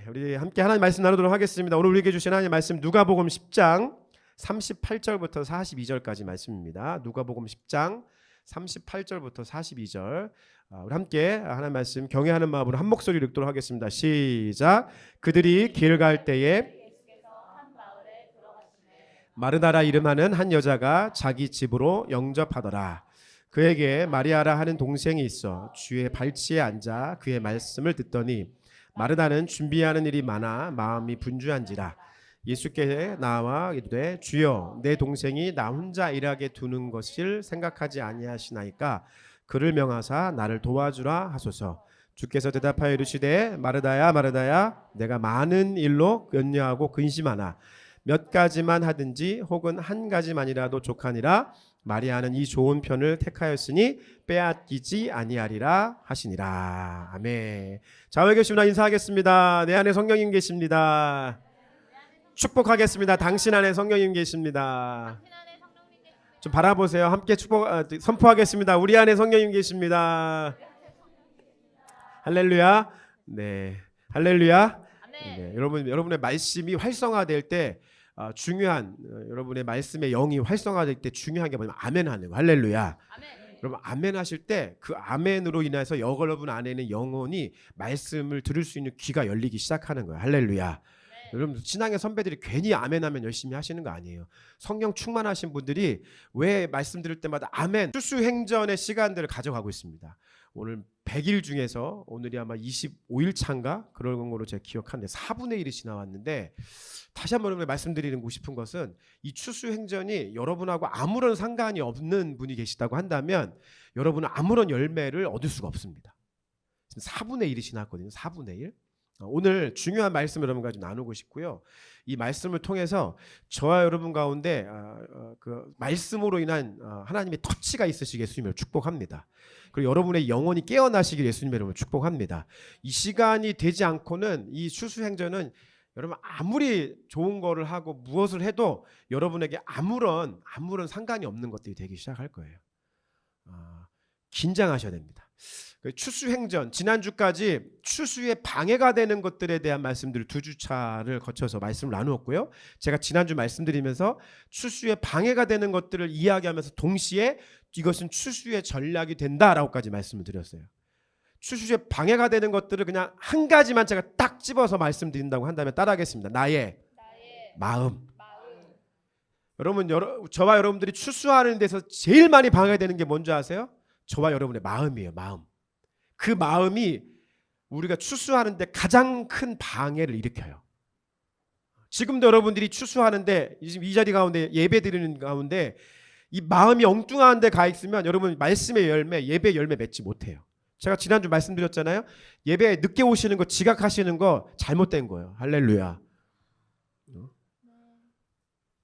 우리 함께 하나님 말씀 나누도록 하겠습니다. 오늘 우리에게 주신 하나님 말씀 누가복음 10장 38절부터 42절까지 말씀입니다. 누가복음 10장 38절부터 42절. 우리 함께 하나님 말씀 경외하는 마음으로 한 목소리 읽도록 하겠습니다. 시작. 그들이 길 갈 때에 마르다라 이름하는 한 여자가 자기 집으로 영접하더라. 그에게 마리아라 하는 동생이 있어 주의 발치에 앉아 그의 말씀을 듣더니 마르다는 준비하는 일이 많아 마음이 분주한지라. 예수께 나와 이르되 주여 내 동생이 나 혼자 일하게 두는 것을 생각하지 아니하시나이까 그를 명하사 나를 도와주라 하소서. 주께서 대답하여 이르시되 마르다야 마르다야 내가 많은 일로 염려하고 근심하나 몇 가지만 하든지 혹은 한 가지만이라도 족하니라. 마리아는 이 좋은 편을 택하였으니 빼앗기지 아니하리라 하시니라. 아멘. 좌우에 계신 분 인사하겠습니다. 내 안에 성령님 계십니다. 축복하겠습니다. 당신 안에 성령님 계십니다. 좀 바라보세요. 함께 선포하겠습니다. 우리 안에 성령님 계십니다. 할렐루야. 네, 할렐루야. 네, 여러분의 말씀이 활성화될 때 중요한 여러분의 말씀의 영이 활성화될 때 중요한 게 뭐냐면 아멘하는 거. 할렐루야. 아멘. 여러분 아멘 하실 때 그 아멘으로 인해서 여러분 안에는 영혼이 말씀을 들을 수 있는 귀가 열리기 시작하는 거예요. 할렐루야. 네. 여러분 신앙의 선배들이 괜히 아멘하면 열심히 하시는 거 아니에요. 성령 충만하신 분들이 왜 말씀 들을 때마다 아멘 추수행전의 시간들을 가져가고 있습니다. 오늘 100일 중에서 오늘이 아마 25일 차인가 그런 거로 제가 기억하는데 4분의 1이 지나왔는데 다시 한번 여러분께 말씀드리고 싶은 것은 이 추수행전이 여러분하고 아무런 상관이 없는 분이 계시다고 한다면 여러분은 아무런 열매를 얻을 수가 없습니다. 4분의 1이 지났거든요. 4분의 1. 오늘 중요한 말씀을 여러분과 좀 나누고 싶고요. 이 말씀을 통해서 저와 여러분 가운데 그 말씀으로 인한 하나님의 터치가 있으시게 예수님을 축복합니다. 그리고 여러분의 영혼이 깨어나시길 예수님의 이름으로 축복합니다. 이 시간이 되지 않고는 이 추수행전은 여러분 아무리 좋은 거를 하고 무엇을 해도 여러분에게 아무런 상관이 없는 것들이 되기 시작할 거예요. 긴장하셔야 됩니다. 추수행전 지난주까지 추수에 방해가 되는 것들에 대한 말씀들을 2주차를 거쳐서 말씀을 나누었고요. 제가 지난주 말씀드리면서 추수에 방해가 되는 것들을 이야기하면서 동시에 이것은 추수의 전략이 된다라고까지 말씀을 드렸어요. 추수에 방해가 되는 것들을 그냥 한 가지만 제가 딱 집어서 말씀드린다고 한다면 따라하겠습니다. 나의 마음. 여러분, 저와 여러분들이 추수하는 데서 제일 많이 방해가 되는 게 뭔지 아세요? 저와 여러분의 마음이에요. 마음. 그 마음이 우리가 추수하는데 가장 큰 방해를 일으켜요. 지금도 여러분들이 추수하는데 지금 이 자리 가운데 예배 드리는 가운데 이 마음이 엉뚱한 데 가 있으면 여러분 말씀의 열매, 예배 열매 맺지 못해요. 제가 지난주 말씀드렸잖아요. 예배에 늦게 오시는 거 지각하시는 거 잘못된 거예요. 할렐루야.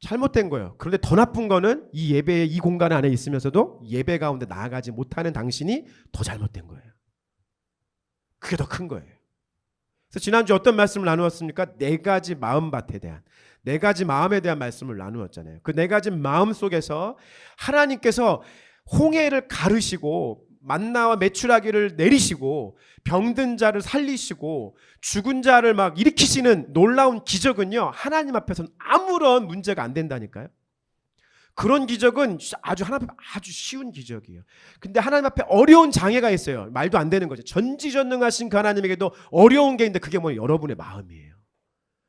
잘못된 거예요. 그런데 더 나쁜 거는 이 예배의 이 공간 안에 있으면서도 예배 가운데 나아가지 못하는 당신이 더 잘못된 거예요. 그게 더 큰 거예요. 그래서 지난주 어떤 말씀을 나누었습니까? 4가지 마음밭에 대한 4가지 마음에 대한 말씀을 나누었잖아요. 그 4가지 마음 속에서 하나님께서 홍해를 가르시고 만나와 메추라기를 내리시고 병든 자를 살리시고 죽은 자를 막 일으키시는 놀라운 기적은요, 하나님 앞에서는 아무런 문제가 안 된다니까요. 그런 기적은 하나님 앞에 아주 쉬운 기적이에요. 근데 하나님 앞에 어려운 장애가 있어요. 말도 안 되는 거죠. 전지전능하신 그 하나님에게도 어려운 게 있는데 그게 뭐예요? 여러분의 마음이에요.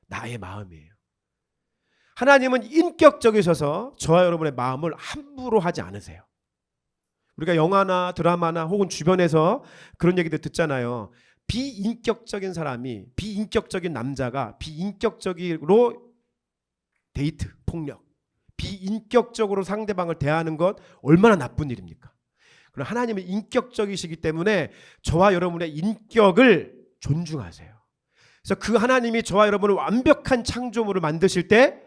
나의 마음이에요. 하나님은 인격적이셔서 저와 여러분의 마음을 함부로 하지 않으세요. 우리가 영화나 드라마나 혹은 주변에서 그런 얘기들 듣잖아요. 비인격적인 사람이, 비인격적인 남자가 비인격적으로 데이트, 폭력, 비인격적으로 상대방을 대하는 것 얼마나 나쁜 일입니까? 그럼 하나님은 인격적이시기 때문에 저와 여러분의 인격을 존중하세요. 그래서 그 하나님이 저와 여러분을 완벽한 창조물을 만드실 때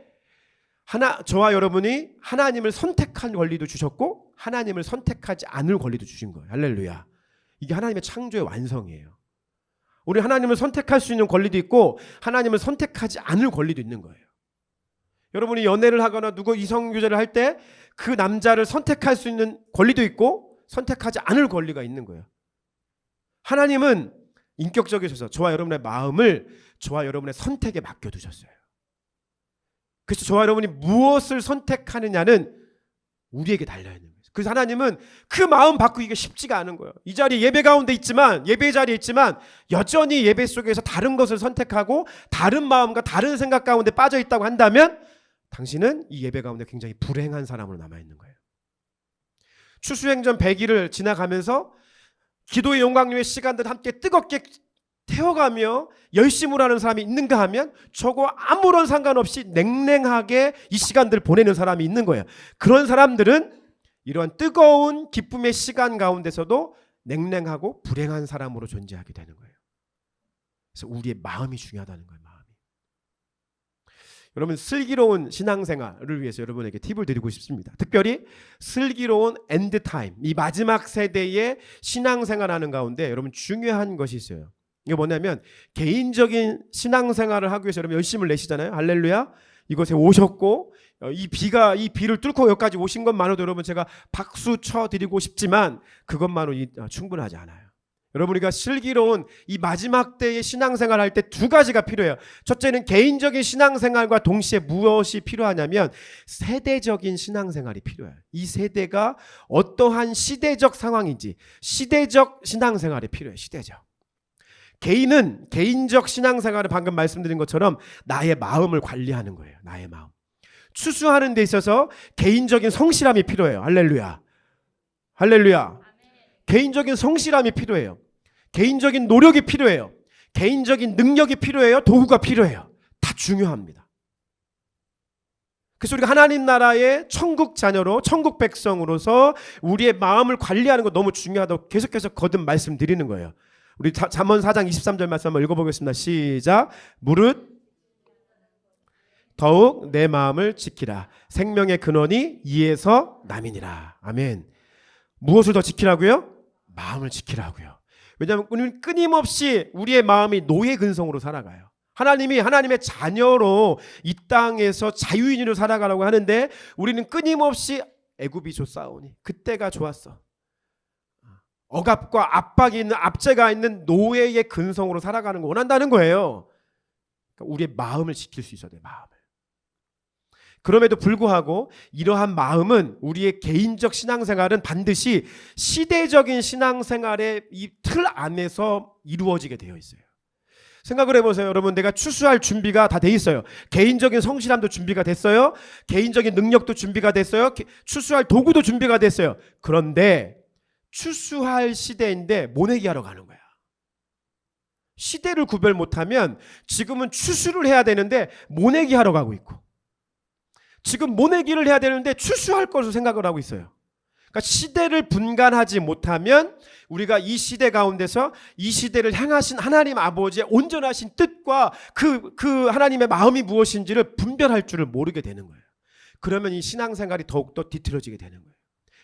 저와 여러분이 하나님을 선택한 권리도 주셨고 하나님을 선택하지 않을 권리도 주신 거예요. 할렐루야. 이게 하나님의 창조의 완성이에요. 우리 하나님을 선택할 수 있는 권리도 있고 하나님을 선택하지 않을 권리도 있는 거예요. 여러분이 연애를 하거나 누구 이성교제를 할 때 그 남자를 선택할 수 있는 권리도 있고 선택하지 않을 권리가 있는 거예요. 하나님은 인격적이셔서 저와 여러분의 마음을 저와 여러분의 선택에 맡겨두셨어요. 그래서 저와 여러분이 무엇을 선택하느냐는 우리에게 달려있는 거예요. 그래서 하나님은 그 마음 바꾸기가 쉽지가 않은 거예요. 이 자리 예배 가운데 있지만, 예배 자리에 있지만 여전히 예배 속에서 다른 것을 선택하고 다른 마음과 다른 생각 가운데 빠져 있다고 한다면 당신은 이 예배 가운데 굉장히 불행한 사람으로 남아있는 거예요. 추수행전 100일을 지나가면서 기도의 영광로의 시간들 함께 뜨겁게 태워가며 열심으로 하는 사람이 있는가 하면 저거 아무런 상관없이 냉랭하게 이 시간들을 보내는 사람이 있는 거예요. 그런 사람들은 이러한 뜨거운 기쁨의 시간 가운데서도 냉랭하고 불행한 사람으로 존재하게 되는 거예요. 그래서 우리의 마음이 중요하다는 거예요. 마음이. 여러분, 슬기로운 신앙생활을 위해서 여러분에게 팁을 드리고 싶습니다. 특별히 슬기로운 엔드타임, 이 마지막 세대의 신앙생활하는 가운데 여러분 중요한 것이 있어요. 이게 뭐냐면 개인적인 신앙생활을 하기 위해서 여러분 열심을 내시잖아요. 할렐루야. 이곳에 오셨고 이 비를 뚫고 여기까지 오신 것만으로도 여러분 제가 박수 쳐드리고 싶지만 그것만으로 충분하지 않아요. 여러분, 우리가 슬기로운 이 마지막 때의 신앙생활 할 때 두 가지가 필요해요. 첫째는 개인적인 신앙생활과 동시에 무엇이 필요하냐면 세대적인 신앙생활이 필요해요. 이 세대가 어떠한 시대적 상황인지 시대적 신앙생활이 필요해요. 시대적. 개인은 개인적 신앙생활을 방금 말씀드린 것처럼 나의 마음을 관리하는 거예요. 나의 마음. 추수하는 데 있어서 개인적인 성실함이 필요해요. 할렐루야. 할렐루야. 개인적인 성실함이 필요해요. 개인적인 노력이 필요해요. 개인적인 능력이 필요해요. 도구가 필요해요. 다 중요합니다. 그래서 우리가 하나님 나라의 천국 자녀로 천국 백성으로서 우리의 마음을 관리하는 거 너무 중요하다고 계속해서 거듭 말씀드리는 거예요. 우리 잠언 4장 23절 말씀 한번 읽어보겠습니다. 시작. 무릇 더욱 내 마음을 지키라. 생명의 근원이 이에서 남이니라. 아멘. 무엇을 더 지키라고요? 마음을 지키라고요. 왜냐하면 우리는 끊임없이 우리의 마음이 노예 근성으로 살아가요. 하나님이 하나님의 자녀로 이 땅에서 자유인으로 살아가라고 하는데 우리는 끊임없이 애굽이 좋사오니 그때가 좋았어. 억압과 압박이 있는 압제가 있는 노예의 근성으로 살아가는 거 원한다는 거예요. 그러니까 우리의 마음을 지킬 수 있어야 돼요. 마음을. 그럼에도 불구하고 이러한 마음은 우리의 개인적 신앙생활은 반드시 시대적인 신앙생활의 이 틀 안에서 이루어지게 되어 있어요. 생각을 해보세요. 여러분, 내가 추수할 준비가 다 돼 있어요. 개인적인 성실함도 준비가 됐어요. 개인적인 능력도 준비가 됐어요. 추수할 도구도 준비가 됐어요. 그런데 추수할 시대인데 모내기 하러 가는 거야. 시대를 구별 못하면 지금은 추수를 해야 되는데 모내기 하러 가고 있고, 지금 모내기를 해야 되는데 추수할 것을 생각을 하고 있어요. 그러니까 시대를 분간하지 못하면 우리가 이 시대 가운데서 이 시대를 향하신 하나님 아버지의 온전하신 뜻과 그 하나님의 마음이 무엇인지를 분별할 줄을 모르게 되는 거예요. 그러면 이 신앙생활이 더욱더 뒤틀어지게 되는 거예요.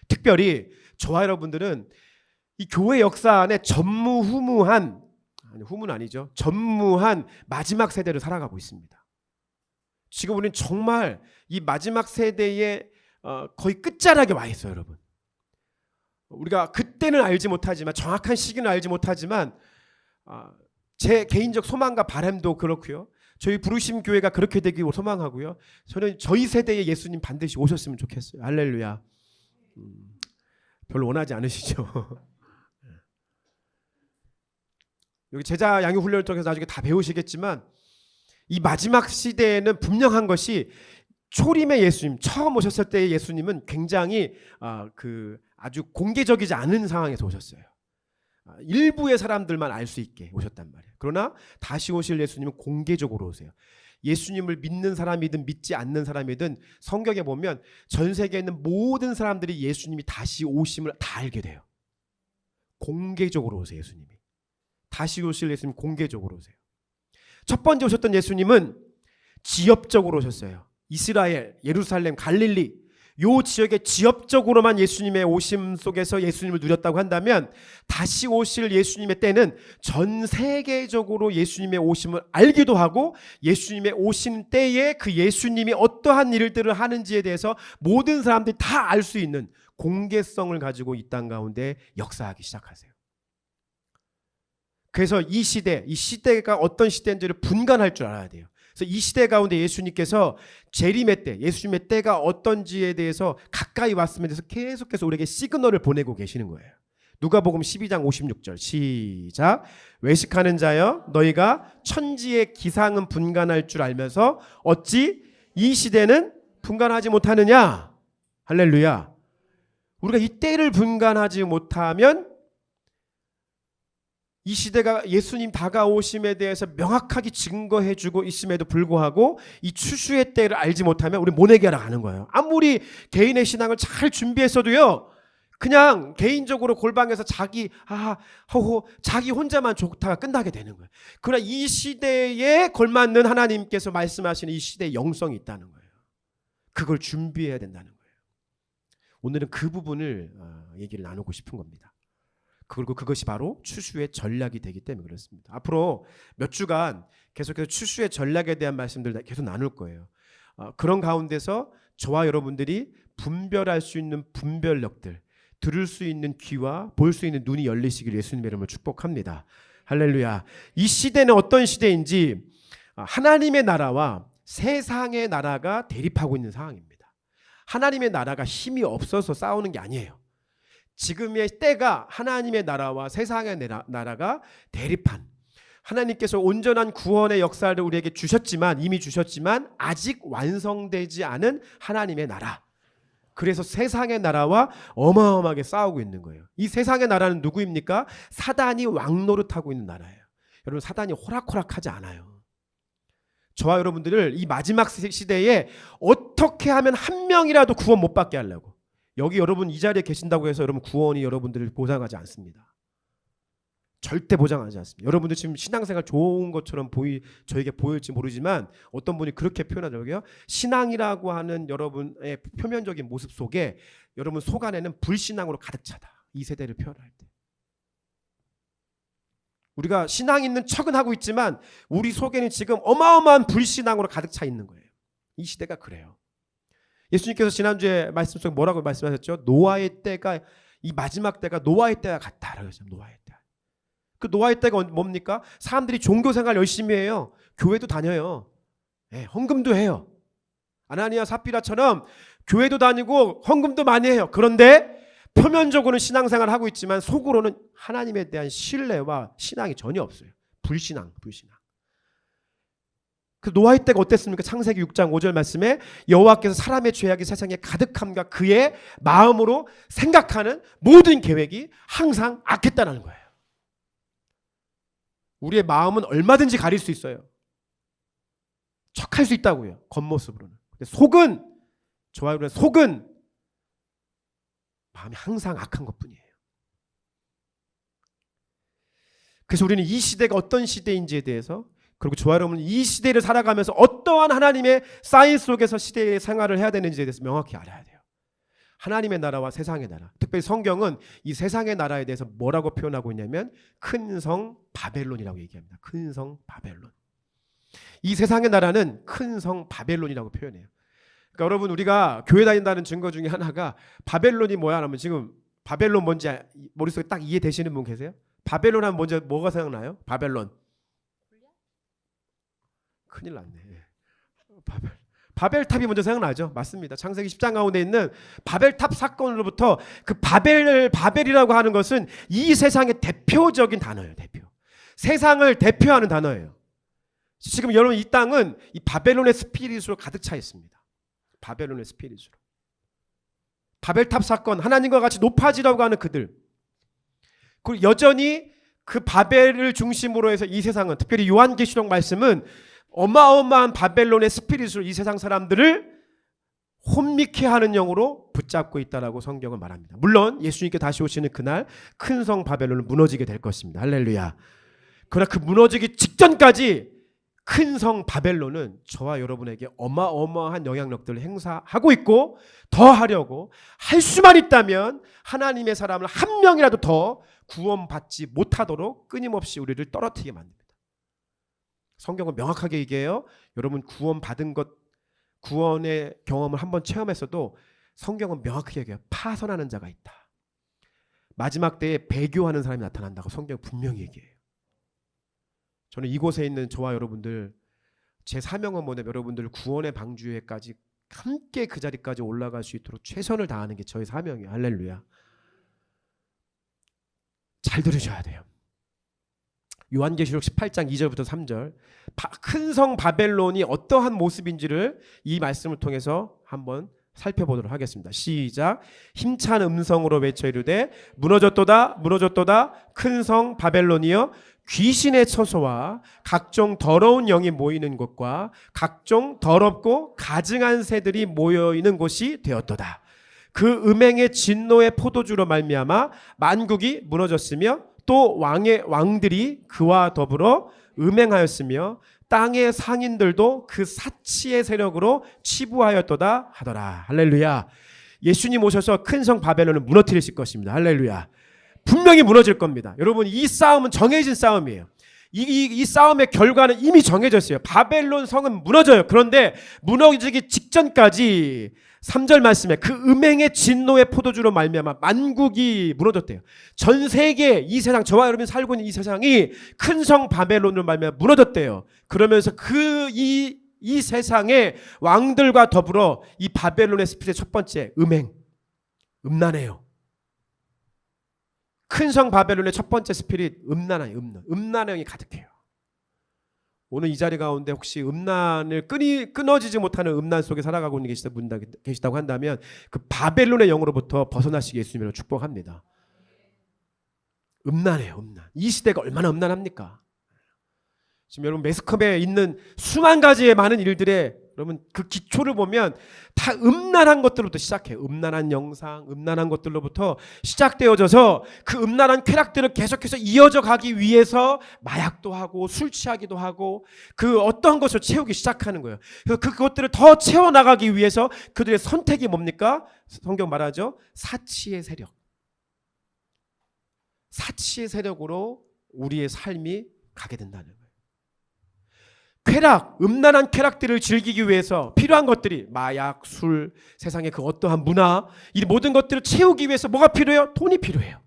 특별히 저와 여러분들은 이 교회 역사 안에 전무후무한, 아니 후무는 아니죠, 전무한 마지막 세대를 살아가고 있습니다. 지금 우리는 정말 이 마지막 세대의 거의 끝자락에 와 있어요. 여러분, 우리가 그때는 알지 못하지만, 정확한 시기는 알지 못하지만 제 개인적 소망과 바람도 그렇고요, 저희 부르심 교회가 그렇게 되기를 소망하고요, 저는 저희 세대의 예수님 반드시 오셨으면 좋겠어요. 할렐루야. 별로 원하지 않으시죠? 여기 제자 양육 훈련을 통해서 나중에 다 배우시겠지만 이 마지막 시대에는 분명한 것이 초림의 예수님, 처음 오셨을 때의 예수님은 굉장히 아주 공개적이지 않은 상황에서 오셨어요. 일부의 사람들만 알 수 있게 오셨단 말이에요. 그러나 다시 오실 예수님은 공개적으로 오세요. 예수님을 믿는 사람이든 믿지 않는 사람이든 성경에 보면 전 세계에 있는 모든 사람들이 예수님이 다시 오심을 다 알게 돼요. 공개적으로 오세요. 예수님이 다시 오실 예수님 공개적으로 오세요. 첫 번째 오셨던 예수님은 지역적으로 오셨어요. 이스라엘, 예루살렘, 갈릴리 요 지역의 지역적으로만 예수님의 오심 속에서 예수님을 누렸다고 한다면 다시 오실 예수님의 때는 전 세계적으로 예수님의 오심을 알기도 하고 예수님의 오신 때에 그 예수님이 어떠한 일들을 하는지에 대해서 모든 사람들이 다 알 수 있는 공개성을 가지고 이 땅 가운데 역사하기 시작하세요. 그래서 이 시대가 어떤 시대인지를 분간할 줄 알아야 돼요. 그래서 이 시대 가운데 예수님께서 재림의 때, 예수님의 때가 어떤지에 대해서 가까이 왔음에 대해서 계속해서 우리에게 시그널을 보내고 계시는 거예요. 누가복음 12장 56절 시작. 외식하는 자여 너희가 천지의 기상은 분간할 줄 알면서 어찌 이 시대는 분간하지 못하느냐. 할렐루야. 우리가 이 때를 분간하지 못하면 이 시대가 예수님 다가오심에 대해서 명확하게 증거해주고 있음에도 불구하고 이 추수의 때를 알지 못하면 우리 모내기하러 가는 거예요. 아무리 개인의 신앙을 잘 준비했어도요, 그냥 개인적으로 골방에서 자기 혼자만 좋다가 끝나게 되는 거예요. 그러나 이 시대에 걸맞는 하나님께서 말씀하시는 이 시대의 영성이 있다는 거예요. 그걸 준비해야 된다는 거예요. 오늘은 그 부분을 얘기를 나누고 싶은 겁니다. 그리고 그것이 바로 추수의 전략이 되기 때문에 그렇습니다. 앞으로 몇 주간 계속해서 추수의 전략에 대한 말씀들 계속 나눌 거예요. 그런 가운데서 저와 여러분들이 분별할 수 있는 분별력들, 들을 수 있는 귀와 볼 수 있는 눈이 열리시길 예수님의 이름으로 축복합니다. 할렐루야. 이 시대는 어떤 시대인지 하나님의 나라와 세상의 나라가 대립하고 있는 상황입니다. 하나님의 나라가 힘이 없어서 싸우는 게 아니에요. 지금의 때가 하나님의 나라와 세상의 나라가 대립한, 하나님께서 온전한 구원의 역사를 우리에게 이미 주셨지만 아직 완성되지 않은 하나님의 나라. 그래서 세상의 나라와 어마어마하게 싸우고 있는 거예요. 이 세상의 나라는 누구입니까? 사단이 왕노릇하고 있는 나라예요. 여러분, 사단이 호락호락하지 않아요. 저와 여러분들을 이 마지막 시대에 어떻게 하면 한 명이라도 구원 못 받게 하려고, 여기 여러분 이 자리에 계신다고 해서 여러분 구원이 여러분들을 보장하지 않습니다. 절대 보장하지 않습니다. 여러분들 지금 신앙생활 좋은 것처럼 저에게 보일지 모르지만 어떤 분이 그렇게 표현하더라고요. 신앙이라고 하는 여러분의 표면적인 모습 속에 여러분 속 안에는 불신앙으로 가득 차다. 이 세대를 표현할 때. 우리가 신앙 있는 척은 하고 있지만 우리 속에는 지금 어마어마한 불신앙으로 가득 차 있는 거예요. 이 시대가 그래요. 예수님께서 지난주에 말씀 속에 뭐라고 말씀하셨죠? 노아의 때가, 이 마지막 때가 노아의 때와 같다라고 했어요. 노아의 때. 그 노아의 때가 뭡니까? 사람들이 종교생활 열심히 해요. 교회도 다녀요. 네, 헌금도 해요. 아나니아 삽비라처럼 교회도 다니고 헌금도 많이 해요. 그런데 표면적으로는 신앙생활을 하고 있지만 속으로는 하나님에 대한 신뢰와 신앙이 전혀 없어요. 불신앙. 그 노아의 때가 어땠습니까? 창세기 6장 5절 말씀에 여호와께서 사람의 죄악이 세상에 가득함과 그의 마음으로 생각하는 모든 계획이 항상 악했다는 거예요. 우리의 마음은 얼마든지 가릴 수 있어요. 척할 수 있다고요. 겉모습으로는. 근데 속은, 저와 여러분의 속은 마음이 항상 악한 것뿐이에요. 그래서 우리는 이 시대가 어떤 시대인지에 대해서, 그리고 저와 여러분은 이 시대를 살아가면서 어떠한 하나님의 사인 속에서 시대의 생활을 해야 되는지에 대해서 명확히 알아야 돼요. 하나님의 나라와 세상의 나라. 특별히 성경은 이 세상의 나라에 대해서 뭐라고 표현하고 있냐면 큰 성 바벨론이라고 얘기합니다. 큰 성 바벨론. 이 세상의 나라는 큰 성 바벨론이라고 표현해요. 그러니까 여러분, 우리가 교회 다닌다는 증거 중에 하나가 바벨론이 뭐야 하면, 지금 바벨론 뭔지 머릿속에 딱 이해되시는 분 계세요? 바벨론 하면 먼저 뭐가 생각나요? 바벨론. 큰일 났네. 바벨탑이 먼저 생각나죠? 맞습니다. 창세기 10장 가운데 있는 바벨탑 사건으로부터 그 바벨이라고 하는 것은 이 세상의 대표적인 단어예요. 세상을 대표하는 단어예요. 지금 여러분 이 땅은 이 바벨론의 스피릿으로 가득 차 있습니다. 바벨론의 스피릿으로. 바벨탑 사건, 하나님과 같이 높아지라고 하는 그들. 그리고 여전히 그 바벨을 중심으로 해서 이 세상은, 특별히 요한계시록 말씀은 어마어마한 바벨론의 스피릿으로 이 세상 사람들을 혼미케 하는 영으로 붙잡고 있다라고 성경은 말합니다. 물론 예수님께 다시 오시는 그날 큰 성 바벨론은 무너지게 될 것입니다. 할렐루야. 그러나 그 무너지기 직전까지 큰 성 바벨론은 저와 여러분에게 어마어마한 영향력들을 행사하고 있고, 더 하려고, 할 수만 있다면 하나님의 사람을 한 명이라도 더 구원받지 못하도록 끊임없이 우리를 떨어뜨리게 만듭니다. 성경은 명확하게 얘기해요. 여러분 구원받은 것, 구원의 경험을 한번 체험했어도 성경은 명확하게 얘기해요. 파선하는 자가 있다. 마지막 때에 배교하는 사람이 나타난다고 성경은 분명히 얘기해요. 저는 이곳에 있는 저와 여러분들, 제 사명은 뭐냐면 여러분들 구원의 방주에까지 함께 그 자리까지 올라갈 수 있도록 최선을 다하는 게 저의 사명이에요. 할렐루야. 잘 들으셔야 돼요. 요한계시록 18장 2절부터 3절, 큰 성 바벨론이 어떠한 모습인지를 이 말씀을 통해서 한번 살펴보도록 하겠습니다. 시작. 힘찬 음성으로 외쳐 이르되 무너졌도다 무너졌도다 큰 성 바벨론이여, 귀신의 처소와 각종 더러운 영이 모이는 곳과 각종 더럽고 가증한 새들이 모여 있는 곳이 되었도다. 그 음행의 진노의 포도주로 말미암아 만국이 무너졌으며 또 왕들이 그와 더불어 음행하였으며 땅의 상인들도 그 사치의 세력으로 치부하였도다 하더라. 할렐루야. 예수님 오셔서 큰 성 바벨론을 무너뜨리실 것입니다. 할렐루야. 분명히 무너질 겁니다. 여러분, 이 싸움은 정해진 싸움이에요. 이 싸움의 결과는 이미 정해졌어요. 바벨론 성은 무너져요. 그런데 무너지기 직전까지 3절 말씀에 그 음행의 진노의 포도주로 말미암아 만국이 무너졌대요. 전 세계 이 세상, 저와 여러분이 살고 있는 이 세상이 큰 성 바벨론으로 말미암아 무너졌대요. 그러면서 이 세상의 왕들과 더불어 이 바벨론의 스피릿의 첫 번째 음란해요. 큰 성 바벨론의 첫 번째 스피릿 음란해요. 음란형이 가득해요. 오늘 이 자리 가운데 혹시 음란을 끊어지지 못하는 음란 속에 살아가고 있는 계시다고 한다면 그 바벨론의 영으로부터 벗어나시기 예수님으로 축복합니다. 음란해요. 음란. 이 시대가 얼마나 음란합니까? 지금 여러분 매스컴에 있는 수만 가지의 많은 일들에 여러분 그 기초를 보면 다 음란한 것들로부터 시작해요. 음란한 영상, 음란한 것들로부터 시작되어져서 그 음란한 쾌락들을 계속해서 이어져 가기 위해서 마약도 하고 술 취하기도 하고 그 어떤 것을 채우기 시작하는 거예요. 그래서 그것들을 더 채워나가기 위해서 그들의 선택이 뭡니까? 성경 말하죠. 사치의 세력. 사치의 세력으로 우리의 삶이 가게 된다는 거예요. 쾌락, 음란한 쾌락들을 즐기기 위해서 필요한 것들이 마약, 술, 세상의 그 어떠한 문화, 이 모든 것들을 채우기 위해서 뭐가 필요해요? 돈이 필요해요.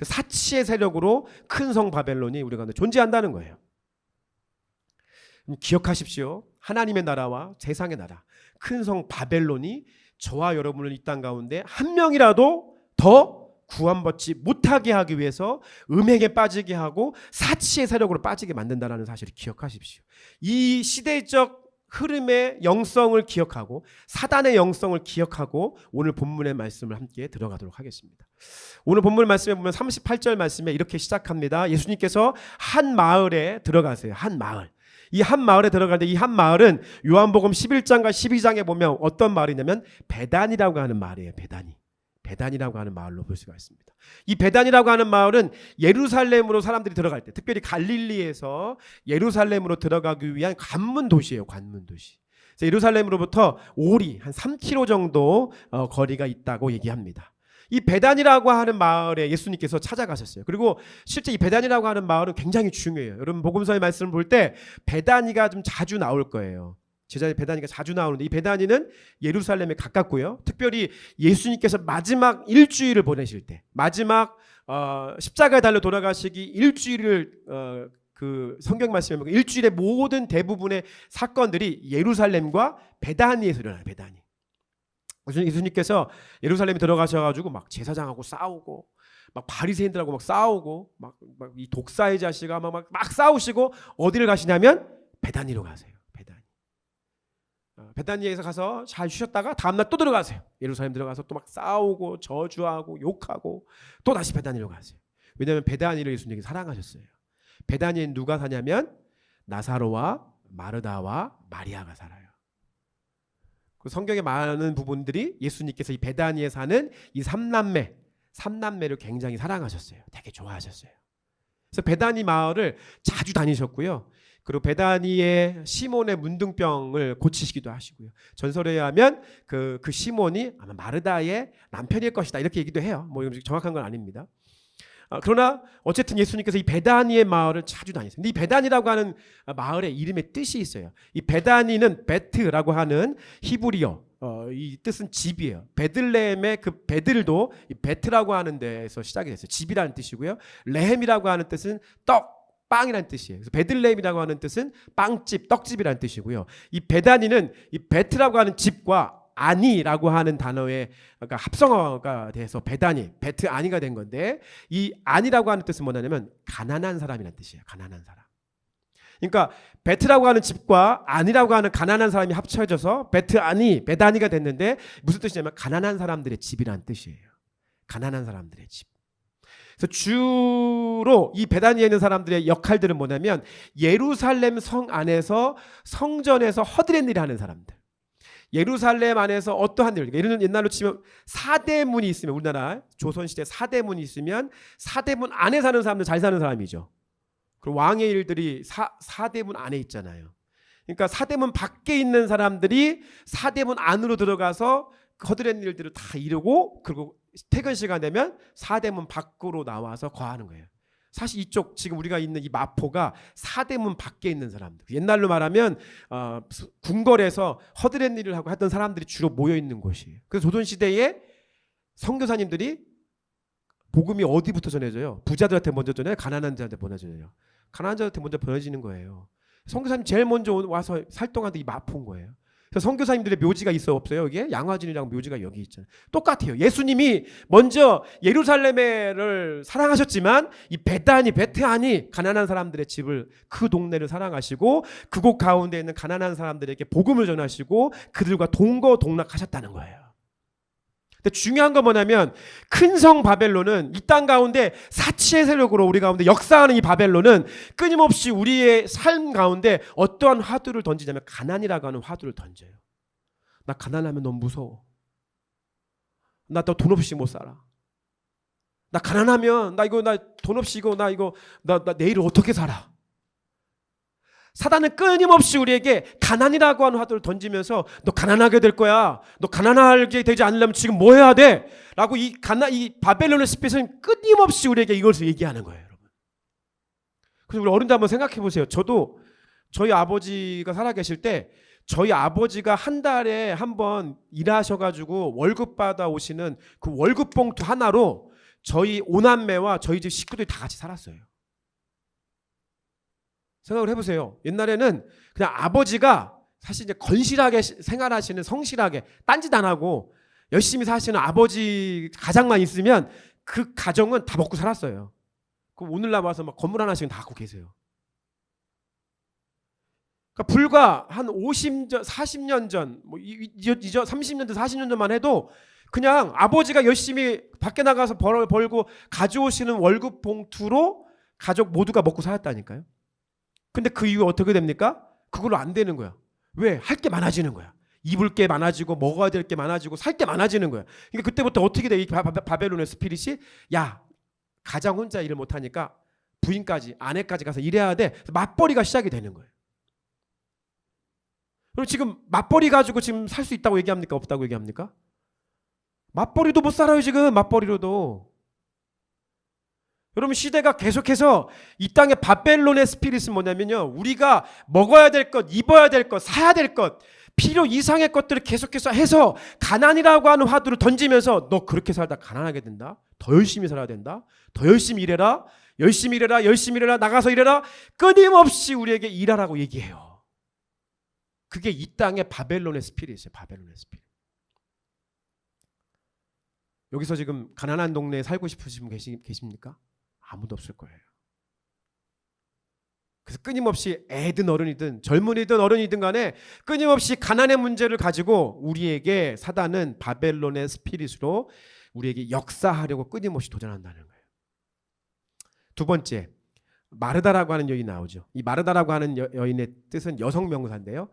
사치의 세력으로 큰 성 바벨론이 우리 가운데 존재한다는 거예요. 기억하십시오. 하나님의 나라와 세상의 나라, 큰 성 바벨론이 저와 여러분을 이 땅 가운데 한 명이라도 더 구원받지 못하게 하기 위해서 음행에 빠지게 하고 사치의 세력으로 빠지게 만든다는 사실을 기억하십시오. 이 시대적 흐름의 영성을 기억하고 사단의 영성을 기억하고 오늘 본문의 말씀을 함께 들어가도록 하겠습니다. 오늘 본문 말씀에 보면 38절 말씀에 이렇게 시작합니다. 예수님께서 한 마을에 들어가세요. 한 마을. 이 한 마을에 들어가는데 이 한 마을은 요한복음 11장과 12장에 보면 어떤 마을이냐면 베단이라고 하는 마을이에요. 베단이라고 하는 마을로 볼 수가 있습니다. 이 베단이라고 하는 마을은 예루살렘으로 사람들이 들어갈 때, 특별히 갈릴리에서 예루살렘으로 들어가기 위한 관문 도시예요. 관문 도시. 그래서 예루살렘으로부터 오리 한 3km 정도 거리가 있다고 얘기합니다. 이 베단이라고 하는 마을에 예수님께서 찾아가셨어요. 그리고 실제 이 베단이라고 하는 마을은 굉장히 중요해요. 여러분 복음서의 말씀을 볼 때 베단이가 좀 자주 나올 거예요. 제자리 베다니가 자주 나오는데 이 베다니는 예루살렘에 가깝고요. 특별히 예수님께서 마지막 일주일을 보내실 때, 마지막 십자가에 달려 돌아가시기 일주일을 그 성경 말씀에 보면 일주일의 모든 대부분의 사건들이 예루살렘과 베다니에서 일어나요. 베다니. 예수님께서 예루살렘에 들어가셔가지고 막 제사장하고 싸우고, 막 바리새인들하고 막 싸우고, 막 이 독사의 자식아 막 싸우시고 어디를 가시냐면 베다니로 가세요. 베다니에서 가서 잘 쉬셨다가 다음날 또 들어가세요. 예루살렘 들어가서 또 막 싸우고 저주하고 욕하고 또 다시 베다니로 가세요. 왜냐하면 베다니를 예수님이 사랑하셨어요. 베다니에 누가 사냐면 나사로와 마르다와 마리아가 살아요. 그 성경에 많은 부분들이 예수님께서 이 베다니에 사는 이 삼남매를 굉장히 사랑하셨어요. 되게 좋아하셨어요. 그래서 베다니 마을을 자주 다니셨고요. 그리고 베다니의 시몬의 문둥병을 고치시기도 하시고요. 전설에 의하면 그 시몬이 아마 마르다의 남편일 것이다 이렇게 얘기도 해요. 뭐 정확한 건 아닙니다. 그러나 어쨌든 예수님께서 이 베다니의 마을을 자주 다니셨어요. 근데 이 베다니라고 하는 마을의 이름의 뜻이 있어요. 이 베다니는 베트라고 하는 히브리어, 이 뜻은 집이에요. 베들레헴의 그 베들도 이 베트라고 하는 데에서 시작이 됐어요. 집이라는 뜻이고요. 레헴이라고 하는 뜻은 떡, 빵이라는 뜻이에요. 그래서 베들레헴이라고 하는 뜻은 빵집, 떡집이라는 뜻이고요. 이 베다니는 이 베트라고 하는 집과 아니라고 하는 단어의 그러니까 합성어가 돼서 베다니, 베트 아니가 된 건데, 이 아니라고 하는 뜻은 뭐냐면 가난한 사람이라는 뜻이에요. 가난한 사람. 그러니까 베트라고 하는 집과 아니라고 하는 가난한 사람이 합쳐져서 베트 아니, 베다니가 됐는데, 무슨 뜻이냐면 가난한 사람들의 집이라는 뜻이에요. 가난한 사람들의 집. 그래서 주로 이 베다니에 있는 사람들의 역할들은 뭐냐면 예루살렘 성 안에서 성전에서 허드렛 일을 하는 사람들. 예루살렘 안에서 어떠한 일, 예를 들면 옛날로 치면 사대문이 있으면, 우리나라 조선시대 사대문이 있으면 사대문 안에 사는 사람들 잘 사는 사람이죠. 그리고 왕의 일들이 사대문 안에 있잖아요. 그러니까 사대문 밖에 있는 사람들이 사대문 안으로 들어가서 허드렛 일들을 다 이루고, 그리고 퇴근 시간 되면 사대문 밖으로 나와서 거하는 거예요. 사실 이쪽 지금 우리가 있는 이 마포가 사대문 밖에 있는 사람들, 옛날로 말하면 궁궐에서 허드렛 일을 하고 했던 사람들이 주로 모여 있는 곳이에요. 그래서 조선시대에 선교사님들이 복음이 어디부터 전해져요? 부자들한테 먼저 전해요? 가난한 자한테 보내져요? 가난한 자한테 먼저 보내지는 거예요. 선교사님 제일 먼저 와서 살동하는 이 마포인 거예요. 그래서 선교사님들의 묘지가 있어요, 없어요? 이게 양화진이라고 묘지가 여기 있잖아요. 똑같아요. 예수님이 먼저 예루살렘을 사랑하셨지만 이 베다니, 베트아니 가난한 사람들의 집을, 그 동네를 사랑하시고 그곳 가운데 있는 가난한 사람들에게 복음을 전하시고 그들과 동거동락하셨다는 거예요. 근데 중요한 건 뭐냐면 큰 성 바벨론은 이 땅 가운데 사치의 세력으로 우리 가운데 역사하는 이 바벨론은 끊임없이 우리의 삶 가운데 어떠한 화두를 던지냐면 가난이라고 하는 화두를 던져요. 나 가난하면 너무 무서워. 나 또 돈 없이 못 살아. 나 가난하면 나 돈 없이 나 내일 어떻게 살아? 사단은 끊임없이 우리에게 가난이라고 하는 화두를 던지면서 너 가난하게 될 거야. 너 가난하게 되지 않으려면 지금 뭐 해야 돼? 라고 이 바벨론의 스피릿은 끊임없이 우리에게 이것을 얘기하는 거예요, 여러분. 그래서 우리 어른들 한번 생각해 보세요. 저도 저희 아버지가 살아계실 때 저희 아버지가 한 달에 한 번 일하셔가지고 월급 받아 오시는 그 월급 봉투 하나로 저희 오남매와 저희 집 식구들이 다 같이 살았어요. 생각을 해보세요. 옛날에는 그냥 아버지가 사실 이제 건실하게 생활하시는, 성실하게 딴짓 안 하고 열심히 사시는 아버지 가장만 있으면 그 가정은 다 먹고 살았어요. 그럼 오늘날 와서 막 건물 하나씩은 다 갖고 계세요. 그러니까 불과 한 40년 전, 뭐 30년 전, 40년 전만 해도 그냥 아버지가 열심히 밖에 나가서 벌고 가져오시는 월급 봉투로 가족 모두가 먹고 살았다니까요. 근데 그 이후에 어떻게 됩니까? 그걸로 안 되는 거야. 왜? 할 게 많아지는 거야. 입을 게 많아지고 먹어야 될 게 많아지고 살 게 많아지는 거야. 그러니까 그때부터 어떻게 돼? 이 바벨론의 스피릿이 야, 가장 혼자 일을 못하니까 부인까지, 아내까지 가서 일해야 돼. 맞벌이가 시작이 되는 거예요. 그럼 지금 맞벌이 가지고 지금 살 수 있다고 얘기합니까? 없다고 얘기합니까? 맞벌이도 못 살아요, 지금. 맞벌이로도. 여러분, 시대가 계속해서 이 땅의 바벨론의 스피릿은 뭐냐면요, 우리가 먹어야 될 것, 입어야 될 것, 사야 될 것, 필요 이상의 것들을 계속해서 해서 가난이라고 하는 화두를 던지면서 너 그렇게 살다 가난하게 된다. 더 열심히 살아야 된다. 더 열심히 일해라. 열심히 일해라. 열심히 일해라. 나가서 일해라. 끊임없이 우리에게 일하라고 얘기해요. 그게 이 땅의 바벨론의 스피릿이에요. 바벨론의 스피릿. 여기서 지금 가난한 동네에 살고 싶으신 분 계십니까? 아무도 없을 거예요. 그래서 끊임없이 애든 어른이든 젊은이든 어른이든 간에 끊임없이 가난의 문제를 가지고 우리에게 사단은 바벨론의 스피릿으로 우리에게 역사하려고 끊임없이 도전한다는 거예요. 두 번째, 마르다라고 하는 여인이 나오죠. 이 마르다라고 하는 여인의 뜻은 여성 명사인데요.